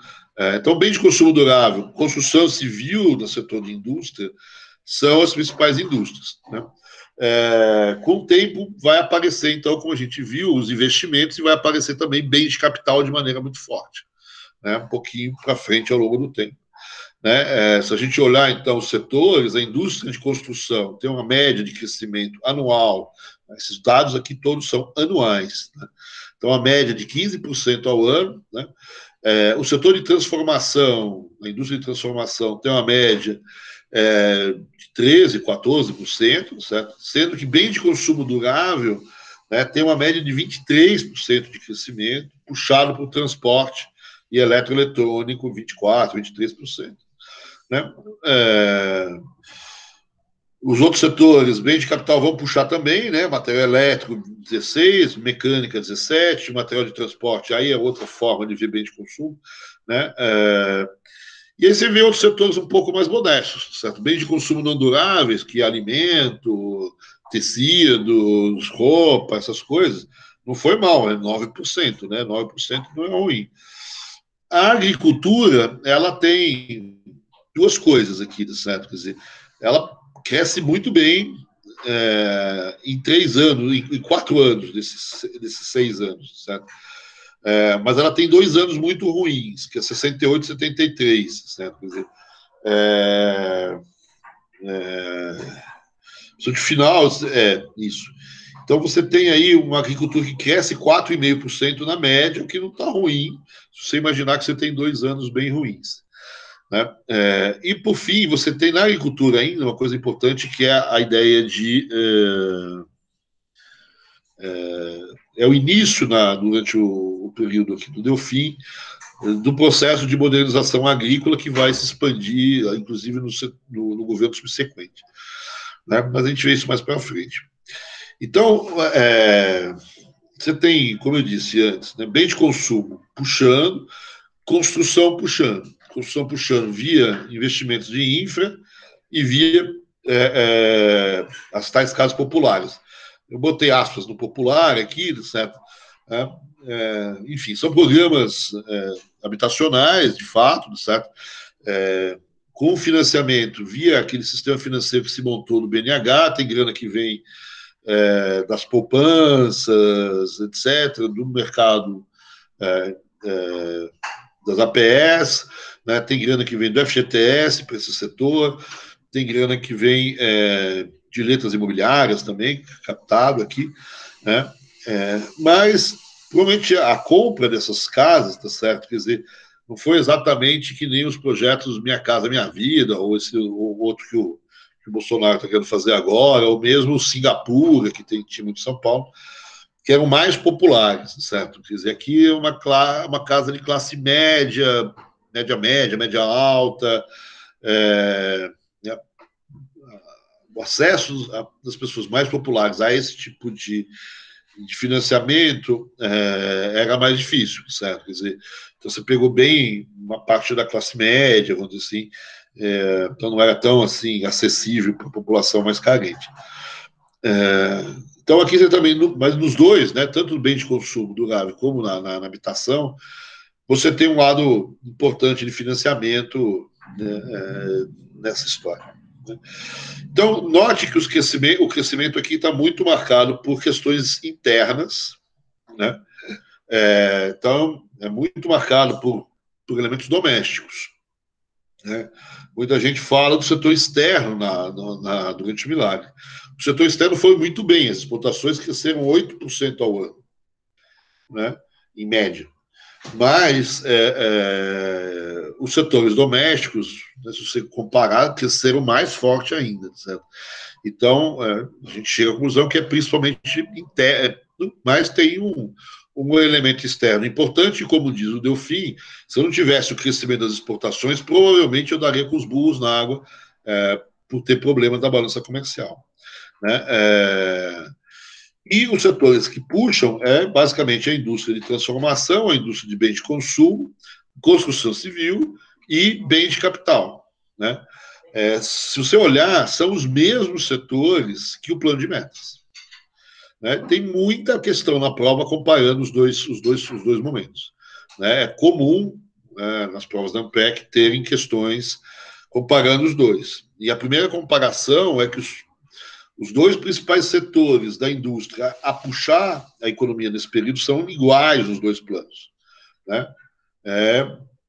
Speaker 1: Então, bem de consumo durável, construção civil no setor de indústria são as principais indústrias, né? Com o tempo vai aparecer, então, como a gente viu, os investimentos e vai aparecer também bens de capital de maneira muito forte, né? Um pouquinho para frente ao longo do tempo. Né? Se a gente olhar, então, os setores, a indústria de construção tem uma média de crescimento anual, né? Esses dados aqui todos são anuais, né? Então, a média de 15% ao ano, né? O setor de transformação, a indústria de transformação tem uma média de 13%, 14%, certo? Sendo que bem de consumo durável, né, tem uma média de 23% de crescimento, puxado para o transporte e eletroeletrônico, 24%, 23%. Né? Os outros setores, bem de capital, vão puxar também, né? Material elétrico, 16%, mecânica, 17%, material de transporte, aí é outra forma de ver bem de consumo, né? E aí você vê outros setores um pouco mais modestos, certo? Bem de consumo não duráveis, que é alimento, tecidos, roupa, essas coisas, não foi mal, é 9%, né? 9% não é ruim. A agricultura, ela tem duas coisas aqui, certo? Quer dizer, ela cresce muito bem em 3 anos, em 4 anos desses 6 anos, certo? Mas ela tem 2 anos muito ruins, que é 68 e 73, certo? Quer dizer, de final, isso. Então, você tem aí uma agricultura que cresce 4,5% na média, o que não está ruim, se você imaginar que você tem 2 anos bem ruins. Né? E, por fim, você tem na agricultura ainda uma coisa importante, que é a ideia de... o início, durante o período aqui do Delfim, do processo de modernização agrícola que vai se expandir, inclusive no governo subsequente. Né? Mas a gente vê isso mais para frente. Então, você tem, como eu disse antes, né, bem de consumo puxando, construção puxando via investimentos de infra e via as tais casas populares. Eu botei aspas no popular aqui, certo? Enfim, são programas habitacionais, de fato, certo? Com financiamento via aquele sistema financeiro que se montou no BNH, tem grana que vem das poupanças, etc., do mercado das APS, né? Tem grana que vem do FGTS para esse setor, tem grana que vem de letras imobiliárias também, captado aqui, né? Mas provavelmente a compra dessas casas, tá certo? Quer dizer, não foi exatamente que nem os projetos Minha Casa Minha Vida, ou outro que o Bolsonaro está querendo fazer agora, ou mesmo Singapura, que tinha muito em São Paulo, que eram mais populares, certo? Quer dizer, aqui é uma casa de classe média, média alta, né? O acesso das pessoas mais populares a esse tipo de de financiamento era mais difícil, certo? Quer dizer, então você pegou bem uma parte da classe média, vamos dizer assim, então não era tão assim acessível para a população mais carente. Então aqui você também, mas nos dois, né, tanto no bem de consumo durável como na habitação, você tem um lado importante de financiamento, né, nessa história. Né? Então, note que o crescimento aqui está muito marcado por questões internas, né? Então, é muito marcado por elementos domésticos. Né? Muita gente fala do setor externo durante o milagre. O setor externo foi muito bem, as exportações cresceram 8% ao ano, né? Em média. Mas os setores domésticos, né, se você comparar, cresceram mais forte ainda, certo? Então, a gente chega à conclusão que é principalmente interno, mas tem um elemento externo importante, como diz o Delfim, se eu não tivesse o crescimento das exportações, provavelmente eu daria com os burros na água, por ter problema da balança comercial. Né? E os setores que puxam basicamente a indústria de transformação, a indústria de bens de consumo, construção civil e bens de capital. Né? Se você olhar, são os mesmos setores que o plano de metas. Né? Tem muita questão na prova comparando os dois momentos. Né? É comum, nas provas da ANPEC, terem questões comparando os dois. E a primeira comparação é que os dois principais setores da indústria a puxar a economia nesse período são iguais nos dois planos. Né?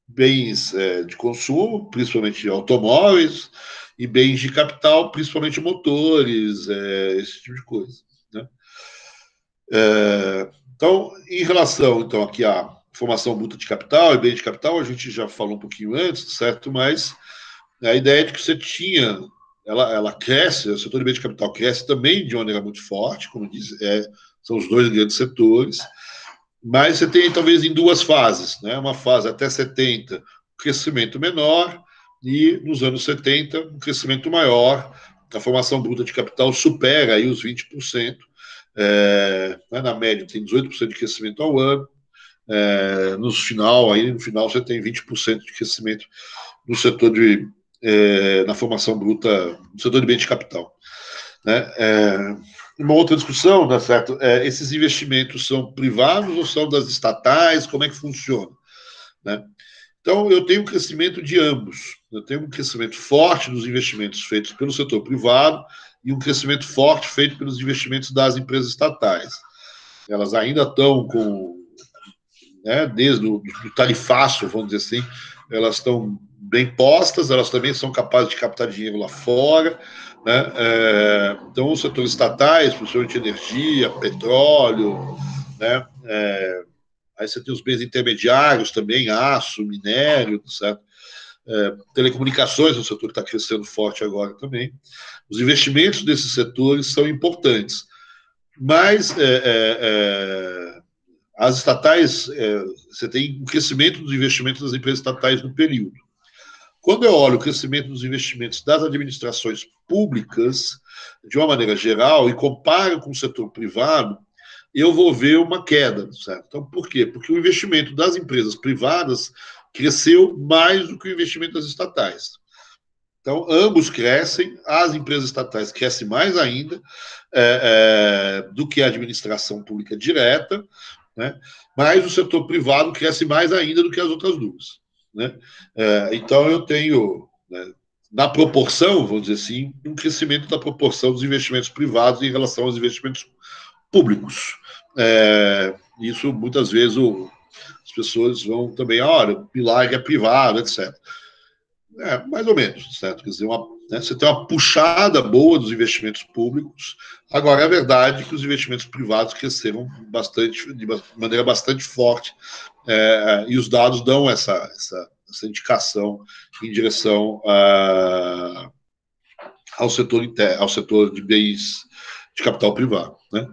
Speaker 1: Bens de consumo, principalmente automóveis, e bens de capital, principalmente motores, esse tipo de coisa. Né? Então, em relação então, aqui à formação bruta de capital e bens de capital, a gente já falou um pouquinho antes, certo? Mas a ideia de que você tinha, ela cresce, o setor de bens de capital cresce também de maneira muito forte, como diz, são os dois grandes setores, mas você tem talvez em duas fases, né? Uma fase até 70, crescimento menor, e nos anos 70, um crescimento maior, a formação bruta de capital supera aí os 20%, na média tem 18% de crescimento ao ano, no final você tem 20% de crescimento no setor na formação bruta, no setor de bem de capital. Né? Uma outra discussão, né, certo? Esses investimentos são privados ou são das estatais? Como é que funciona? Né? Então, eu tenho um crescimento de ambos. Eu tenho um crescimento forte dos investimentos feitos pelo setor privado e um crescimento forte feito pelos investimentos das empresas estatais. Elas ainda estão desde o tarifaço, vamos dizer assim, elas estão bem postas, elas também são capazes de captar dinheiro lá fora. Né? Então, os setores estatais, principalmente energia, petróleo, né? Aí você tem os bens intermediários também, aço, minério, certo? Telecomunicações é um setor que está crescendo forte agora também. Os investimentos desses setores são importantes, mas as estatais, você tem um crescimento dos investimentos das empresas estatais no período. Quando eu olho o crescimento dos investimentos das administrações públicas, de uma maneira geral, e comparo com o setor privado, eu vou ver uma queda, certo? Então, por quê? Porque o investimento das empresas privadas cresceu mais do que o investimento das estatais. Então, ambos crescem, as empresas estatais crescem mais ainda do que a administração pública direta, né? Mas o setor privado cresce mais ainda do que as outras duas. Né? Então, eu tenho, né, na proporção, vamos dizer assim, um crescimento da proporção dos investimentos privados em relação aos investimentos públicos. Isso, muitas vezes, as pessoas vão também, olha, o milagre é privado, etc. Mais ou menos, certo? Quer dizer, você tem uma puxada boa dos investimentos públicos. Agora, é verdade que os investimentos privados cresceram de maneira bastante forte, e os dados dão essa indicação em direção ao setor de bens de capital privado. Né?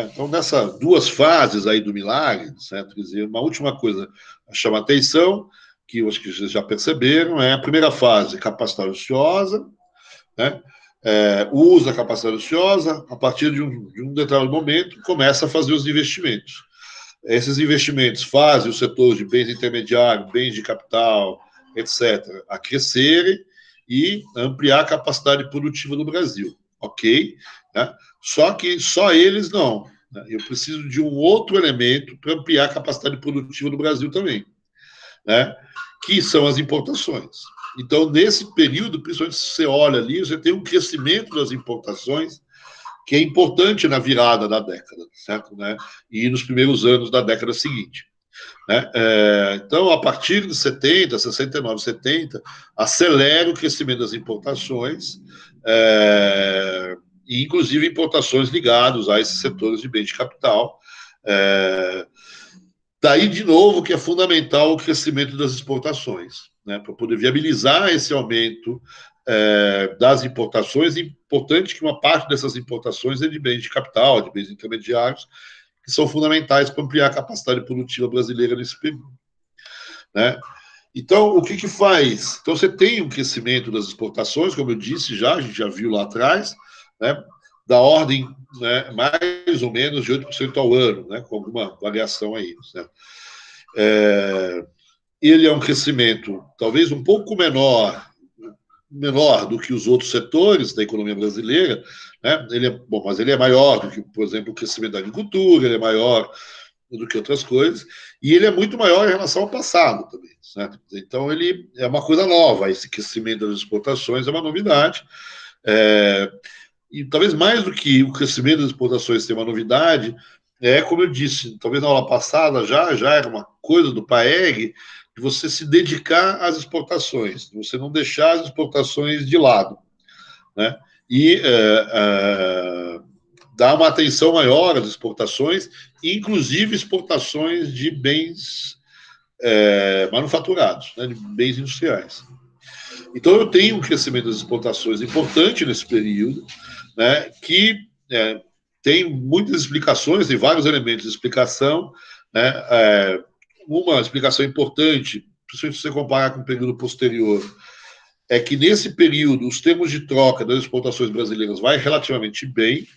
Speaker 1: Então, nessas duas fases aí do milagre, certo? Quer dizer, uma última coisa a chamar a atenção, que eu acho que vocês já perceberam, é a primeira fase, capacidade ociosa, né? usa a capacidade ociosa, a partir de um determinado momento, começa a fazer os investimentos. Esses investimentos fazem o setor de bens intermediários, bens de capital, etc., a crescerem e ampliar a capacidade produtiva do Brasil. Ok? Né? Só que só eles não. Né? Eu preciso de um outro elemento para ampliar a capacidade produtiva do Brasil também, né? Que são as importações. Então, nesse período, principalmente se você olha ali, você tem um crescimento das importações que é importante na virada da década, certo? Né? E nos primeiros anos da década seguinte. Né? Então, a partir de 70, 69, 70, acelera o crescimento das importações, e inclusive importações ligadas a esses setores de bens de capital. Daí, de novo, que é fundamental o crescimento das exportações, né? Para poder viabilizar esse aumento das importações. É importante que uma parte dessas importações é de bens de capital, de bens intermediários, que são fundamentais para ampliar a capacidade produtiva brasileira nesse período, né? Então, o que faz? Então, você tem um crescimento das exportações, como eu disse já, a gente já viu lá atrás, né, da ordem, né, mais ou menos de 8% ao ano, né, com alguma variação aí. Né? Ele é um crescimento talvez um pouco menor do que os outros setores da economia brasileira, né? Mas ele é maior do que, por exemplo, o crescimento da agricultura, ele é maior do que outras coisas, e ele é muito maior em relação ao passado também, certo? Então, ele é uma coisa nova, esse crescimento das exportações é uma novidade, e talvez mais do que o crescimento das exportações ser uma novidade, como eu disse, talvez na aula passada já era uma coisa do PAEG, de você se dedicar às exportações, de você não deixar as exportações de lado, né? E dar uma atenção maior às exportações, inclusive exportações de bens manufaturados, né, de bens industriais. Então, eu tenho um crescimento das exportações importante nesse período, né, que tem muitas explicações, tem vários elementos de explicação, né, uma explicação importante, principalmente se você comparar com o período posterior, é que nesse período os termos de troca das exportações brasileiras vai relativamente bem,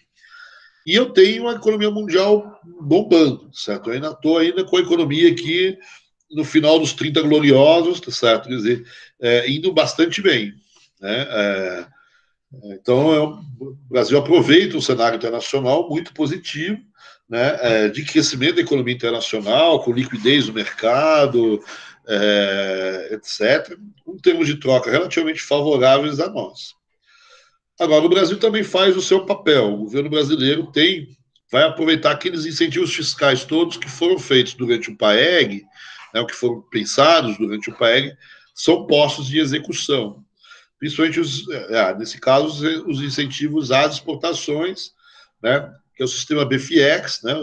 Speaker 1: e eu tenho uma economia mundial bombando, certo? Eu ainda estou ainda com a economia aqui no final dos 30 gloriosos, tá certo? Quer dizer, indo bastante bem, né? Então, o Brasil aproveita um cenário internacional muito positivo, né, de crescimento da economia internacional, com liquidez no mercado, etc., com termos de troca relativamente favoráveis a nós. Agora, o Brasil também faz o seu papel. O governo brasileiro vai aproveitar aqueles incentivos fiscais todos que foram feitos durante o PAEG, né, o que foram pensados durante o PAEG, são postos de execução. Principalmente, nesse caso, os incentivos às exportações, né, que é o sistema BFIEX, né,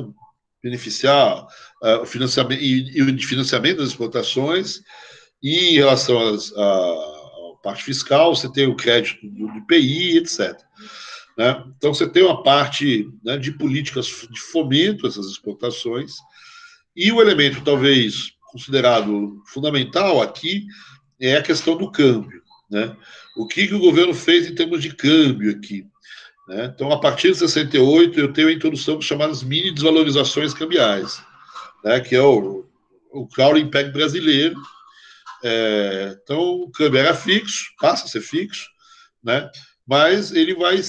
Speaker 1: beneficiar o financiamento e o financiamento das exportações, e em relação à parte fiscal, você tem o crédito do IPI, etc. Né? Então, você tem uma parte, né, de políticas de fomento a essas exportações, e o elemento, talvez, considerado fundamental aqui, é a questão do câmbio. Né? O que o governo fez em termos de câmbio aqui? Né? Então, a partir de 68, eu tenho a introdução de chamadas mini desvalorizações cambiais, né? Que é o crawling peg brasileiro. Então, o câmbio era fixo, passa a ser fixo, né? Mas ele vai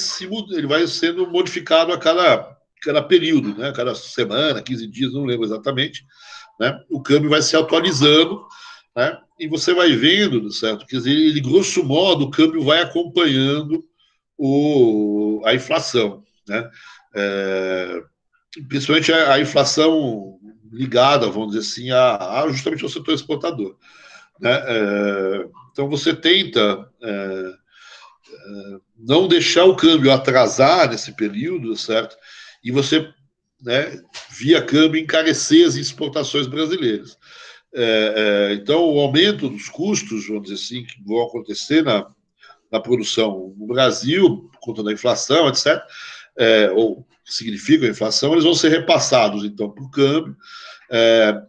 Speaker 1: sendo modificado a cada período, né? Cada semana, 15 dias, não lembro exatamente. Né? O câmbio vai se atualizando, né? E você vai vendo, certo? Quer dizer, ele, grosso modo, o câmbio vai acompanhando a inflação, né? Principalmente a inflação ligada, vamos dizer assim, justamente ao setor exportador. Né? Então, você tenta não deixar o câmbio atrasar nesse período, certo? E você, né, via câmbio, encarecer as exportações brasileiras. Então, o aumento dos custos, vamos dizer assim, que vão acontecer na produção no Brasil, por conta da inflação, etc., ou que significa a inflação, eles vão ser repassados, então, para o câmbio,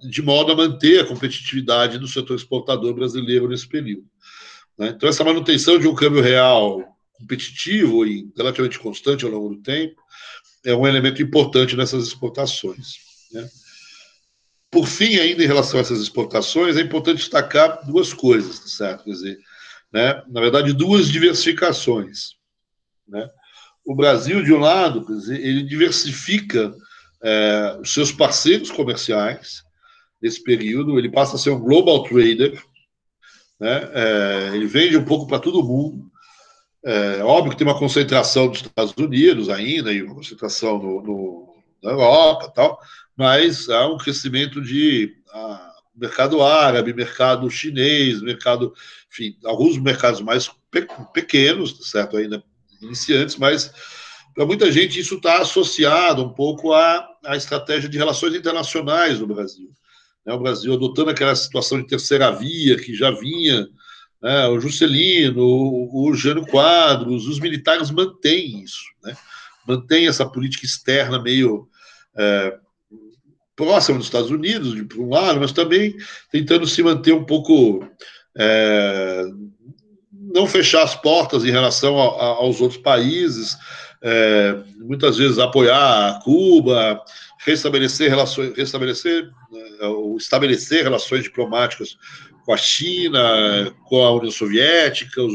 Speaker 1: de modo a manter a competitividade do setor exportador brasileiro nesse período. Né? Então, essa manutenção de um câmbio real competitivo e relativamente constante ao longo do tempo, é um elemento importante nessas exportações, né? Por fim, ainda em relação a essas exportações, é importante destacar duas coisas, certo? Quer dizer, né, na verdade, duas diversificações, né? O Brasil, de um lado, quer dizer, ele diversifica os seus parceiros comerciais nesse período, ele passa a ser um global trader, né? Ele vende um pouco para todo mundo. Óbvio que tem uma concentração dos Estados Unidos ainda, e uma concentração na Europa e tal, mas há um crescimento de mercado árabe, mercado chinês, mercado, enfim, alguns mercados mais pequenos, certo? Ainda iniciantes, mas para muita gente isso está associado um pouco à estratégia de relações internacionais do Brasil, né? O Brasil adotando aquela situação de terceira via que já vinha, né? O Juscelino, o Jânio Quadros, os militares mantêm isso, né? Mantêm essa política externa meio próxima dos Estados Unidos, por um lado, mas também tentando se manter um pouco não fechar as portas em relação aos outros países, muitas vezes apoiar Cuba, estabelecer relações diplomáticas com a China, com a União Soviética, os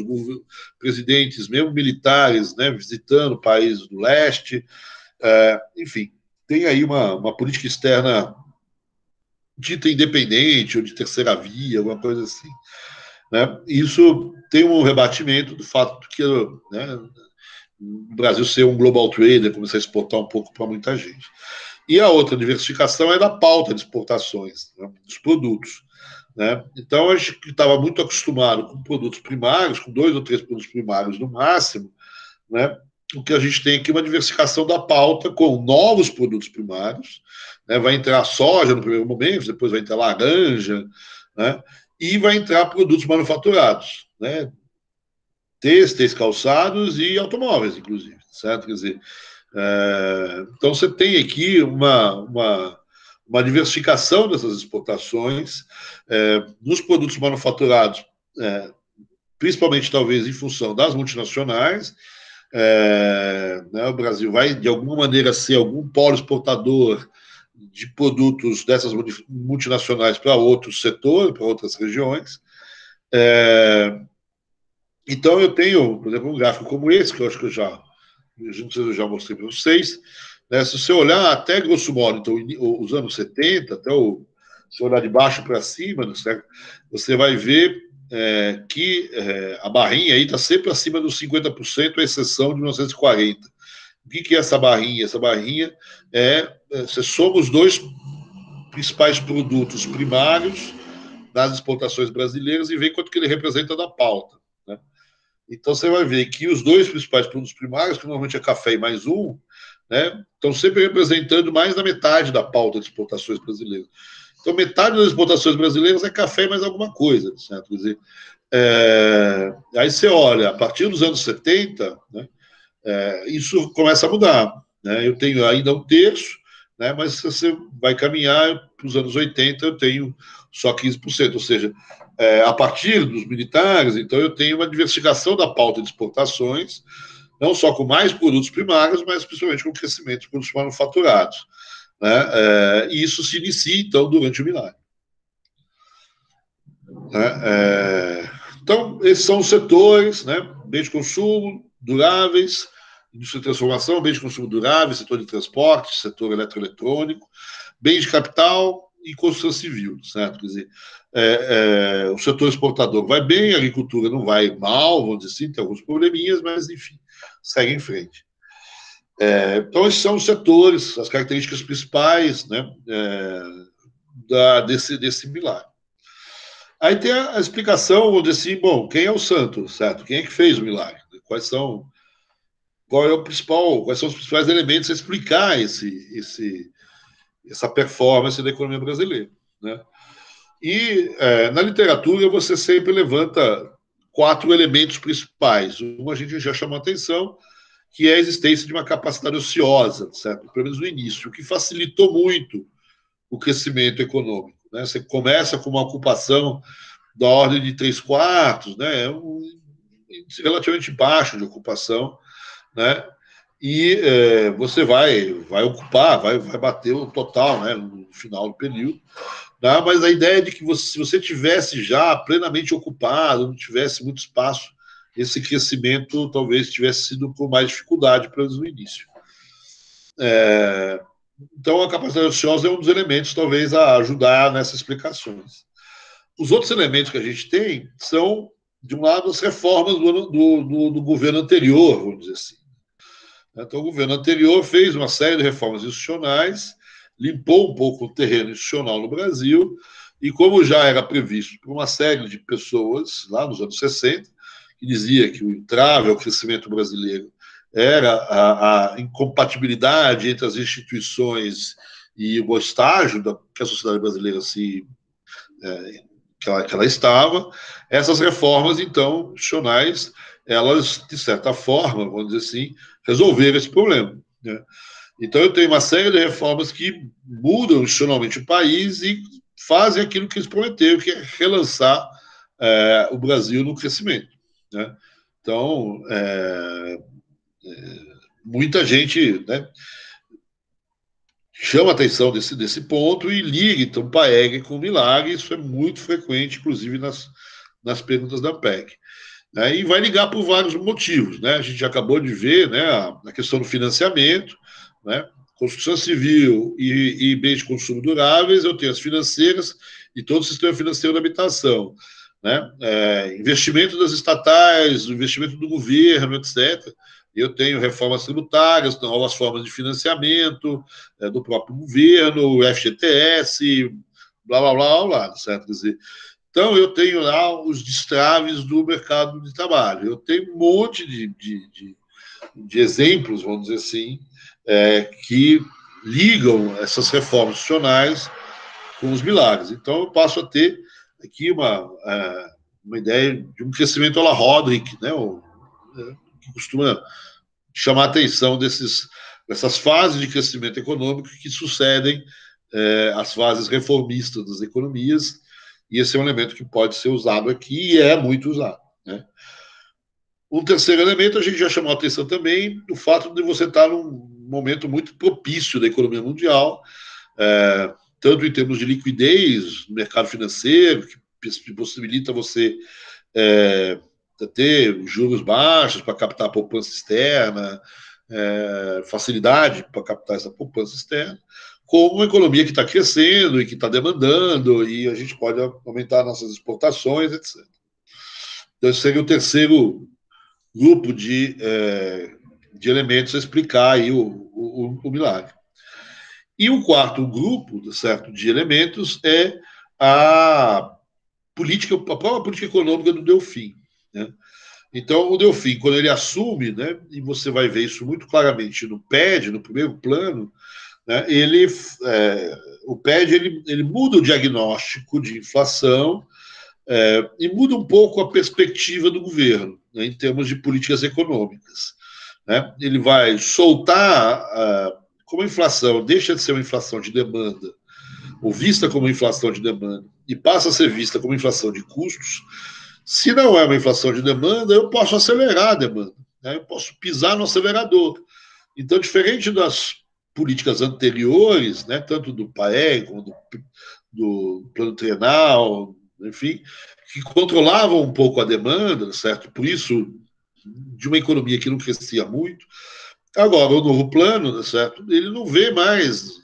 Speaker 1: presidentes, mesmo militares, né, visitando países do leste, enfim, tem aí uma política externa dita independente ou de terceira via, alguma coisa assim, né? Isso tem um rebatimento do fato de que, né, o Brasil ser um global trader, começar a exportar um pouco para muita gente. E a outra diversificação é da pauta de exportações, né, dos produtos, né? Então, a gente estava muito acostumado com produtos primários, com 2 ou 3 produtos primários no máximo, né? O que a gente tem aqui é uma diversificação da pauta com novos produtos primários, né? Vai entrar soja no primeiro momento, depois vai entrar laranja, né? E vai entrar produtos manufaturados, né? Têxteis, calçados e automóveis, inclusive, certo? Quer dizer, então você tem aqui uma diversificação dessas exportações, nos produtos manufaturados, principalmente talvez em função das multinacionais, né, o Brasil vai, de alguma maneira, ser algum polo exportador de produtos dessas multinacionais para outro setor, para outras regiões. Então, eu tenho, por exemplo, um gráfico como esse, que eu acho que eu já mostrei para vocês, né? Se você olhar até, grosso modo, então, os anos 70, se olhar de baixo para cima, certo? Você vai ver que a barrinha aí está sempre acima dos 50%, à exceção de 1940. O que é essa barrinha? Essa barrinha você soma os dois principais produtos primários das exportações brasileiras e vê quanto que ele representa da pauta, né? Então você vai ver que os dois principais produtos primários, que normalmente é café e mais um, né, estão sempre representando mais da metade da pauta de exportações brasileiras. Então, metade das exportações brasileiras é café e mais alguma coisa, certo? Quer dizer, aí você olha, a partir dos anos 70, né, isso começa a mudar, né? Eu tenho ainda um terço, né, mas se você vai caminhar para os anos 80, eu tenho só 15%, ou seja, a partir dos militares, então eu tenho uma diversificação da pauta de exportações, não só com mais produtos primários, mas principalmente com o crescimento de produtos manufaturados, né? E isso se inicia, então, durante o milénio, né? Então, esses são os setores, né? Bens de consumo, duráveis, indústria de transformação, bens de consumo duráveis, setor de transporte, setor eletroeletrônico, bens de capital e construção civil, certo? Quer dizer, o setor exportador vai bem, a agricultura não vai mal, vamos dizer assim, tem alguns probleminhas, mas, enfim, segue em frente. Então, esses são os setores, as características principais, né, desse milagre. Aí tem a explicação, vamos dizer assim, bom, quem é o santo, certo? Quem é que fez o milagre? Quais são os principais elementos a explicar essa performance da economia brasileira, né? E na literatura você sempre levanta 4 elementos principais. Um a gente já chamou a atenção, que é a existência de uma capacidade ociosa, certo? Pelo menos no início, o que facilitou muito o crescimento econômico, né? Você começa com uma ocupação da ordem de 3/4, né? índice relativamente baixo de ocupação, né? E você vai ocupar, vai bater o total, né, no final do período. Tá? Mas a ideia é de que se você tivesse já plenamente ocupado, não tivesse muito espaço, esse crescimento talvez tivesse sido com mais dificuldade para eles no início. Então, a capacidade ociosa é um dos elementos, talvez, a ajudar nessas explicações. Os outros elementos que a gente tem são, de um lado, as reformas do governo anterior, vamos dizer assim. Então, o governo anterior fez uma série de reformas institucionais, limpou um pouco o terreno institucional no Brasil, e como já era previsto por uma série de pessoas, lá nos anos 60, que dizia que o entrave ao crescimento brasileiro era a incompatibilidade entre as instituições e o estágio que a sociedade brasileira que ela estava, essas reformas, então, institucionais, elas, de certa forma, vamos dizer assim, resolveram esse problema. Né? Então, eu tenho uma série de reformas que mudam institucionalmente o país e fazem aquilo que eles prometeram, que é relançar o Brasil no crescimento. Né? Então, muita gente, né, chama a atenção desse ponto e liga, então, PAEG com milagre. Isso é muito frequente, inclusive nas perguntas da PEC. Né, e vai ligar por vários motivos. Né? A gente já acabou de ver, né, a questão do financiamento, né, construção civil e bens de consumo duráveis. Eu tenho as financeiras e todo o sistema financeiro da habitação. Né? Investimento das estatais, investimento do governo, etc. Eu tenho reformas tributárias, novas formas de financiamento do próprio governo, o FGTS, blá, blá, blá, blá, certo? Quer dizer, então, eu tenho lá os destraves do mercado de trabalho. Eu tenho um monte de exemplos, vamos dizer assim, que ligam essas reformas institucionais com os milagres. Então, eu passo a ter aqui uma ideia de um crescimento à la Rodrik, né, que costuma chamar a atenção dessas fases de crescimento econômico que sucedem as fases reformistas das economias, e esse é um elemento que pode ser usado aqui e é muito usado. Né? Um terceiro elemento, a gente já chamou a atenção também, o fato de você estar num momento muito propício da economia mundial, tanto em termos de liquidez no mercado financeiro, que possibilita você ter juros baixos para captar a poupança externa, facilidade para captar essa poupança externa, como uma economia que está crescendo e que está demandando, e a gente pode aumentar nossas exportações, etc. Então, esse seria o terceiro grupo de elementos a explicar aí o milagre. E o quarto grupo, certo, de elementos é a própria política econômica do Delfim. Né? Então, o Delfim, quando ele assume, né, e você vai ver isso muito claramente no PED, no primeiro plano, né, o PED ele muda o diagnóstico de inflação e muda um pouco a perspectiva do governo, né, em termos de políticas econômicas. Né? Ele vai soltar, como a inflação deixa de ser uma inflação de demanda, ou vista como inflação de demanda, e passa a ser vista como inflação de custos. Se não é uma inflação de demanda, eu posso acelerar a demanda, né? Eu posso pisar no acelerador. Então, diferente das políticas anteriores, né, tanto do PAEG como do plano trienal, enfim, que controlavam um pouco a demanda, certo? Por isso, de uma economia que não crescia muito. Agora, o novo plano, certo? Ele não vê mais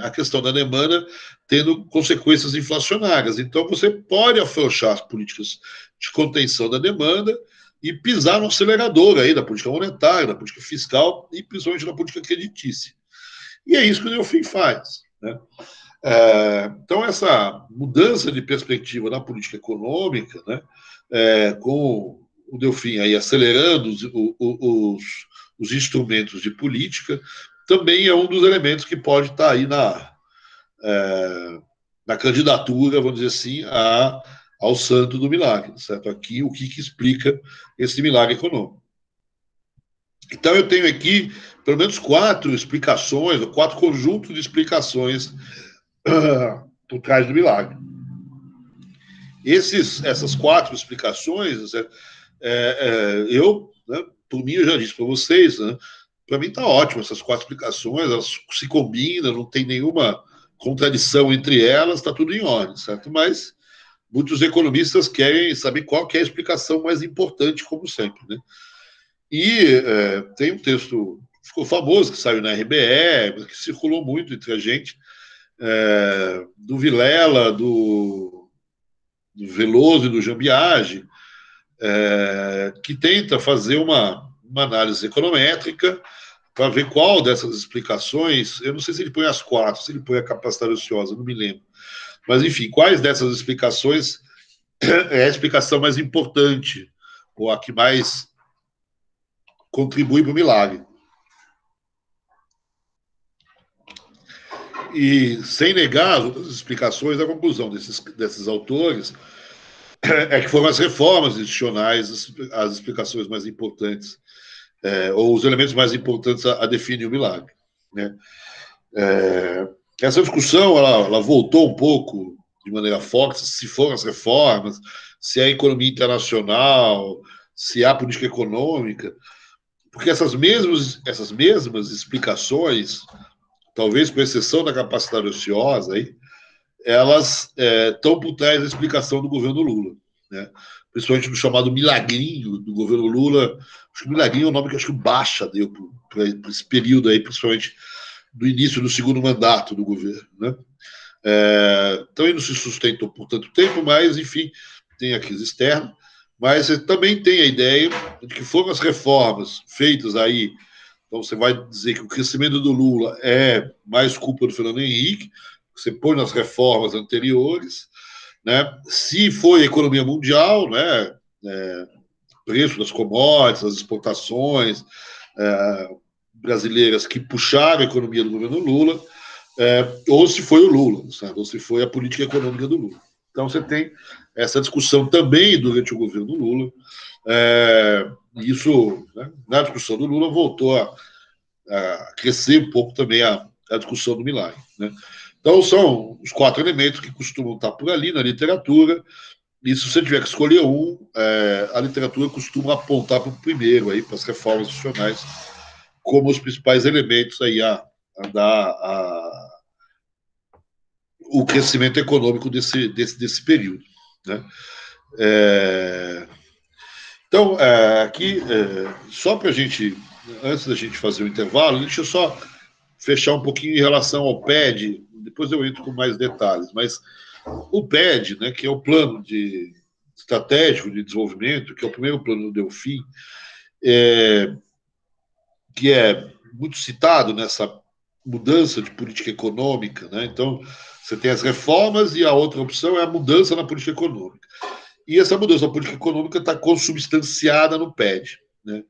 Speaker 1: a questão da demanda tendo consequências inflacionárias. Então, você pode afrouxar as políticas de contenção da demanda e pisar no acelerador aí da política monetária, da política fiscal e principalmente da política creditícia. E é isso que o Delfim faz. Né? Então, essa mudança de perspectiva na política econômica, né, com o Delfim aí acelerando os instrumentos de política, também é um dos elementos que pode estar aí na candidatura, vamos dizer assim, ao santo do milagre. Certo? Aqui, o que explica esse milagre econômico. Então, eu tenho aqui pelo menos 4 explicações, 4 conjuntos de explicações por trás do milagre. Essas 4 explicações, Eu, né, por mim, eu já disse para vocês, né, para mim está ótimo essas 4 explicações, elas se combinam, não tem nenhuma contradição entre elas, está tudo em ordem, certo? Mas muitos economistas querem saber qual que é a explicação mais importante, como sempre, né? E tem um texto que ficou famoso, que saiu na RBE, que circulou muito entre a gente, do Vilela, do Veloso e do Jambiage, que tenta fazer uma análise econométrica para ver qual dessas explicações, eu não sei se ele põe as 4, se ele põe a capacidade ociosa, não me lembro. Mas, enfim, quais dessas explicações é a explicação mais importante, ou a que mais contribui para o milagre. E, sem negar as outras explicações, a conclusão desses autores é que foram as reformas institucionais as explicações mais importantes, ou os elementos mais importantes a definir o milagre, né? Essa discussão ela voltou um pouco de maneira forte, se foram as reformas, se é a economia internacional, se há política econômica, porque essas mesmas explicações, talvez com exceção da capacidade ociosa, aí, elas estão por trás da explicação do governo Lula, né? Principalmente no chamado milagrinho do governo Lula. Acho que milagrinho é um nome que acho que o Baixa deu para esse período aí, principalmente do início do segundo mandato do governo, né? Então ele não se sustentou por tanto tempo, mas, enfim, tem a crise externa, mas também tem a ideia de que foram as reformas feitas aí. Então você vai dizer que o crescimento do Lula é mais culpa do Fernando Henrique, você põe nas reformas anteriores, né? Se foi a economia mundial, né? Preço das commodities, as exportações brasileiras que puxaram a economia do governo Lula, ou se foi o Lula, sabe? Ou se foi a política econômica do Lula. Então você tem essa discussão também durante o governo Lula. Isso, né, na discussão do Lula, voltou a crescer um pouco também a discussão do milagre, né? Então são os 4 elementos que costumam estar por ali na literatura, e se você tiver que escolher um, a literatura costuma apontar para o primeiro, aí, para as reformas institucionais, como os principais elementos aí a dar o crescimento econômico desse período, né? Então, aqui, só para a gente, antes da gente fazer o intervalo, deixa eu só fechar um pouquinho em relação ao PED, depois eu entro com mais detalhes, mas o PED, né, que é o Plano Estratégico de Desenvolvimento, que é o primeiro plano do Delfim, que é muito citado nessa mudança de política econômica, né? Então, você tem as reformas e a outra opção é a mudança na política econômica. E essa mudança na política econômica está consubstanciada no PED, né?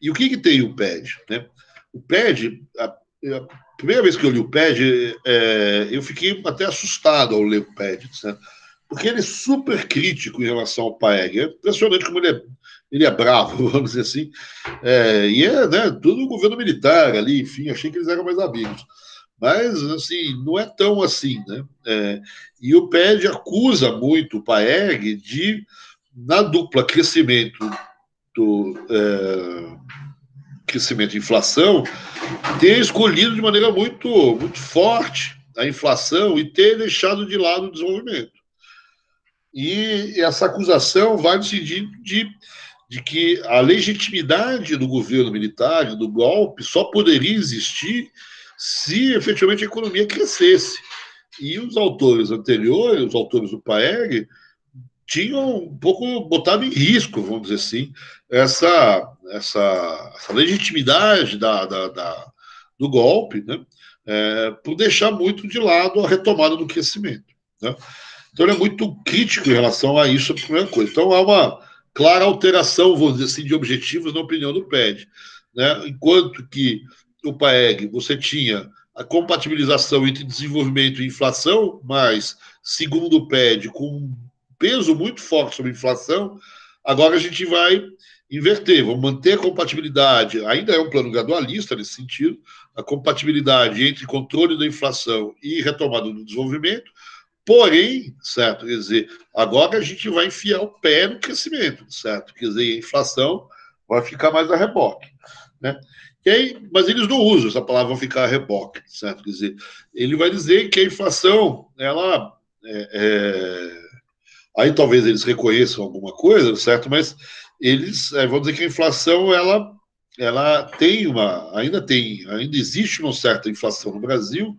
Speaker 1: E o que tem o PED, né? O PED, a primeira vez que eu li o PED, eu fiquei até assustado ao ler o PED, né? Porque ele é super crítico em relação ao PAEG. É impressionante como ele é bravo, vamos dizer assim. E né, tudo o governo militar ali, enfim, achei que eles eram mais amigos. Mas, assim, não é tão assim, né? E o PED acusa muito o PAEG de, na dupla crescimento crescimento e inflação, ter escolhido de maneira muito, muito forte a inflação e ter deixado de lado o desenvolvimento. E essa acusação vai no sentido de que a legitimidade do governo militar, do golpe, só poderia existir se efetivamente a economia crescesse. E os autores anteriores, os autores do PAEG, tinham um pouco botado em risco, vamos dizer assim, essa legitimidade do golpe, né? Por deixar muito de lado a retomada do crescimento, né? Então ele é muito crítico em relação a isso, a primeira coisa. Então há uma clara alteração, vamos dizer assim, de objetivos na opinião do PED, né? Enquanto que o PAEG, você tinha a compatibilização entre desenvolvimento e inflação, mas, segundo o PED, com um peso muito forte sobre a inflação, agora a gente vai inverter, vamos manter a compatibilidade, ainda é um plano gradualista nesse sentido, a compatibilidade entre controle da inflação e retomada do desenvolvimento, Porém, certo, quer dizer, agora a gente vai enfiar o pé no crescimento, certo? Quer dizer, a inflação vai ficar mais a reboque, né? E aí, mas eles não usam essa palavra vão ficar a reboque, certo? Quer dizer, ele vai dizer que a inflação, ela aí talvez eles reconheçam alguma coisa, certo? Mas eles vão dizer que a inflação ela tem ainda existe uma certa inflação no Brasil,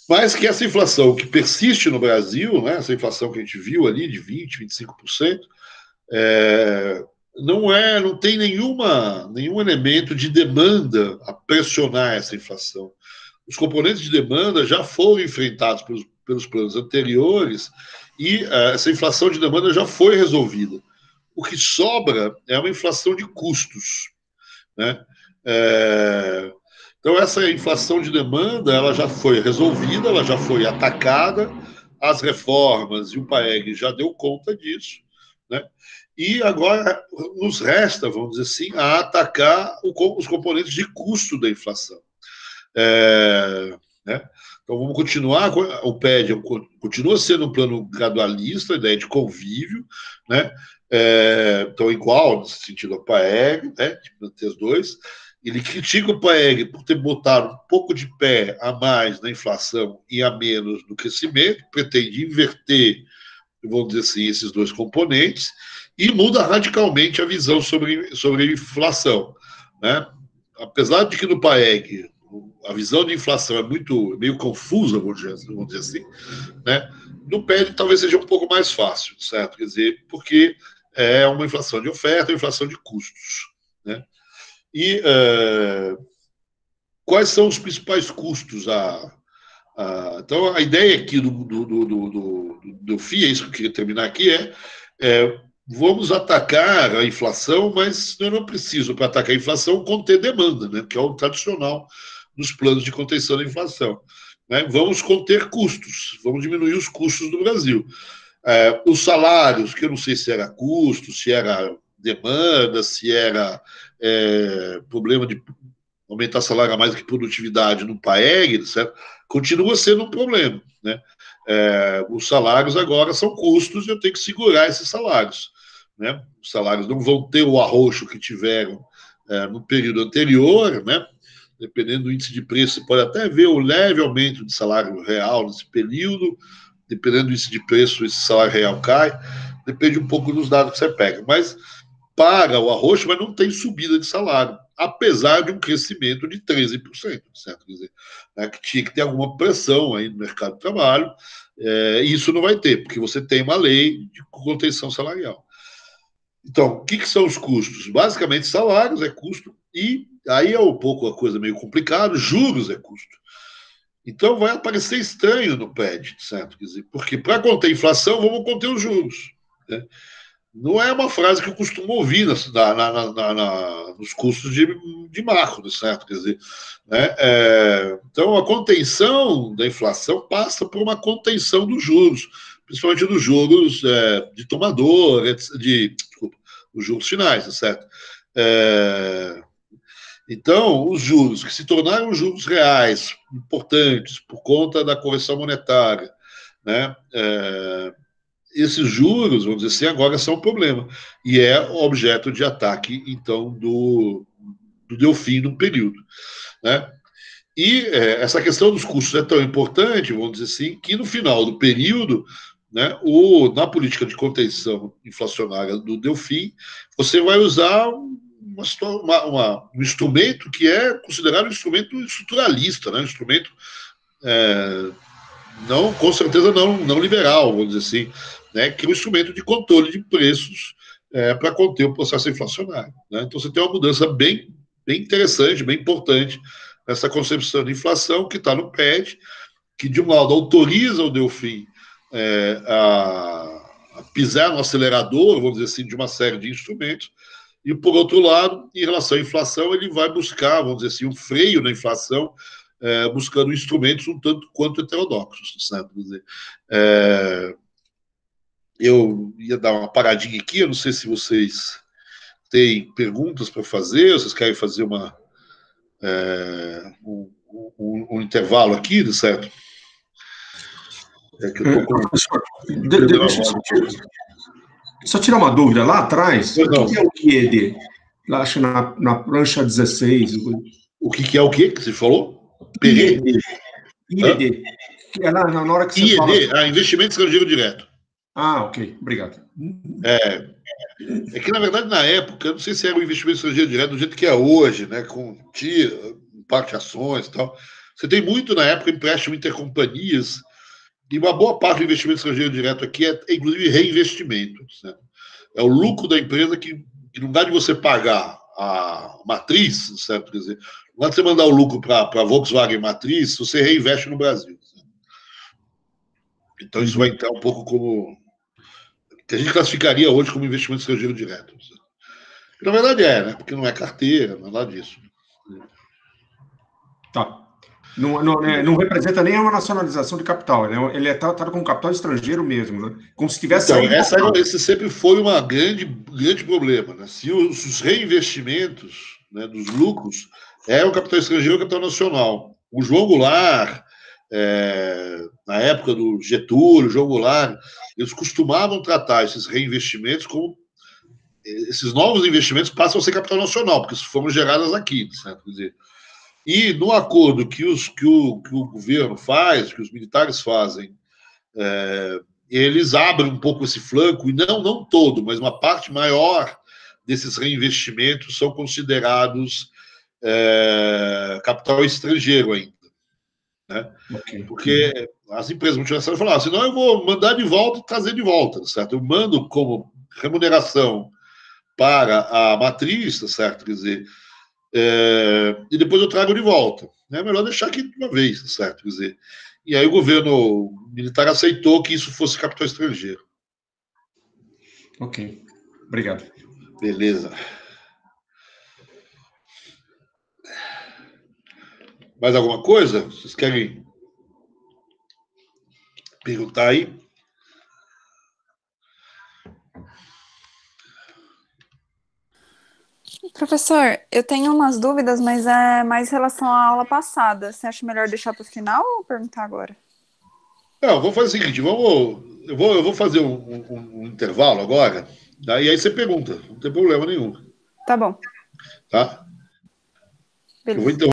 Speaker 1: mas que essa inflação que persiste no Brasil, né, essa inflação que a gente viu ali de 20, 25%, não tem nenhum elemento de demanda a pressionar essa inflação. Os componentes de demanda já foram enfrentados pelos planos anteriores e essa inflação de demanda já foi resolvida. O que sobra é uma inflação de custos, né? Então, essa inflação de demanda ela já foi resolvida, ela já foi atacada, as reformas e o PAEG já deu conta disso, né? E agora nos resta, vamos dizer assim, a atacar os componentes de custo da inflação. Né? Então vamos continuar, o PED continua sendo um plano gradualista, ideia de convívio, né? Então igual, nesse sentido, ao PAEG, né? Ter os dois. Ele critica o PAEG por ter botado um pouco de pé a mais na inflação e a menos no crescimento, pretende inverter, vamos dizer assim, esses dois componentes, e muda radicalmente a visão sobre a inflação, né? Apesar de que no PAEG a visão de inflação é meio confusa, vamos dizer assim, né? No PED talvez seja um pouco mais fácil, certo? Quer dizer, porque é uma inflação de oferta e inflação de custos, né? E quais são os principais custos? Então, a ideia aqui do FII, é isso que eu queria terminar aqui, vamos atacar a inflação, mas eu não preciso, para atacar a inflação, conter demanda, né? Que é o tradicional dos planos de contenção da inflação. Né? Vamos conter custos, vamos diminuir os custos do Brasil. Os salários, que eu não sei se era custo, se era demanda, se era problema de aumentar salário a mais que produtividade no PAEG, certo? Continua sendo um problema. Né? Os salários agora são custos e eu tenho que segurar esses salários. Né? Os salários não vão ter o arroxo que tiveram no período anterior, né? Dependendo do índice de preço, você pode até ver o leve aumento de salário real nesse período, dependendo do índice de preço, esse salário real cai, depende um pouco dos dados que você pega, mas paga o arroxo, mas não tem subida de salário, apesar de um crescimento de 13%, certo? Quer dizer, que tinha que ter alguma pressão aí no mercado de trabalho, e isso não vai ter, porque você tem uma lei de contenção salarial. Então, o que são os custos? Basicamente, salários é custo, e aí é um pouco a coisa meio complicada, juros é custo. Então, vai aparecer estranho no PED, certo? Quer dizer, porque para conter a inflação, vamos conter os juros. Né? Não é uma frase que eu costumo ouvir nos cursos de macro, certo? Quer dizer, né? Então, a contenção da inflação passa por uma contenção dos juros, principalmente dos juros de tomador, desculpa, os juros finais, certo? Então, os juros que se tornaram juros reais importantes por conta da correção monetária, né? Esses juros, vamos dizer assim, agora são um problema. E é objeto de ataque, então, do Delfim no período. Né? E essa questão dos custos é tão importante, vamos dizer assim, que no final do período, né, na política de contenção inflacionária do Delfim, você vai usar um instrumento que é considerado um instrumento estruturalista, né, um instrumento não, com certeza não liberal, vamos dizer assim, né, que é um instrumento de controle de preços para conter o processo inflacionário. Né? Então você tem uma mudança bem interessante, bem importante nessa concepção de inflação que está no PED, que de um lado autoriza o Delfim a pisar no acelerador, vamos dizer assim, de uma série de instrumentos, e por outro lado, em relação à inflação, ele vai buscar, vamos dizer assim, um freio na inflação, buscando instrumentos um tanto quanto heterodoxos, certo? Quer dizer, eu ia dar uma paradinha aqui, eu não sei se vocês têm perguntas para fazer, vocês querem fazer um intervalo aqui, certo? É que eu tô com...
Speaker 2: Professor, deixa eu só tirar uma dúvida. Lá atrás, o que é o QED? Lá, acho na prancha 16.
Speaker 1: O que é o que você falou?
Speaker 2: IED. IED. É na hora que você fala...
Speaker 1: IED, investimento estrangeiro direto.
Speaker 2: Ah, ok. Obrigado.
Speaker 1: É que, na verdade, na época, eu não sei se era o investimento estrangeiro direto do jeito que é hoje, né, com parte de ações e tal. Você tem muito, na época, empréstimo intercompanhias, e uma boa parte do investimento estrangeiro direto aqui inclusive, reinvestimento. Né? É o lucro da empresa que não dá de você pagar a matriz, certo? Quer dizer, não dá de você mandar o lucro para a Volkswagen matriz, você reinveste no Brasil. Certo? Então, isso vai entrar um pouco como... que a gente classificaria hoje como investimento estrangeiro direto. Certo? Na verdade né? Porque não é carteira, não é nada disso.
Speaker 2: Tá. Não representa nem uma nacionalização de capital, né? Ele é tratado como capital estrangeiro mesmo, né? Como se tivesse
Speaker 1: então, esse sempre foi um grande problema. Né? Se os reinvestimentos, né, dos lucros é o capital estrangeiro ou o capital nacional. O João Goulart, na época do Getúlio, João Goulart, eles costumavam tratar esses reinvestimentos como esses novos investimentos passam a ser capital nacional, porque foram geradas aqui, certo? Quer dizer, e no acordo que o governo faz, que os militares fazem, eles abrem um pouco esse flanco, e não todo, mas uma parte maior desses reinvestimentos são considerados capital estrangeiro ainda. Né? Okay. Porque as empresas multinacionais falaram, senão eu vou mandar de volta e trazer de volta, certo? Eu mando como remuneração para a matriz, certo? Quer dizer, e depois eu trago de volta. É melhor deixar aqui de uma vez, certo? Quer dizer, e aí o governo militar aceitou que isso fosse capital estrangeiro.
Speaker 2: Ok. Obrigado.
Speaker 1: Beleza. Mais alguma coisa? Vocês querem perguntar aí?
Speaker 3: Professor, eu tenho umas dúvidas, mas é mais em relação à aula passada. Você acha melhor deixar para o final ou perguntar agora?
Speaker 1: Não, vamos fazer o seguinte, eu vou fazer um intervalo agora, e aí você pergunta, não tem problema nenhum.
Speaker 3: Tá bom.
Speaker 1: Tá?
Speaker 3: Beleza.
Speaker 1: Eu vou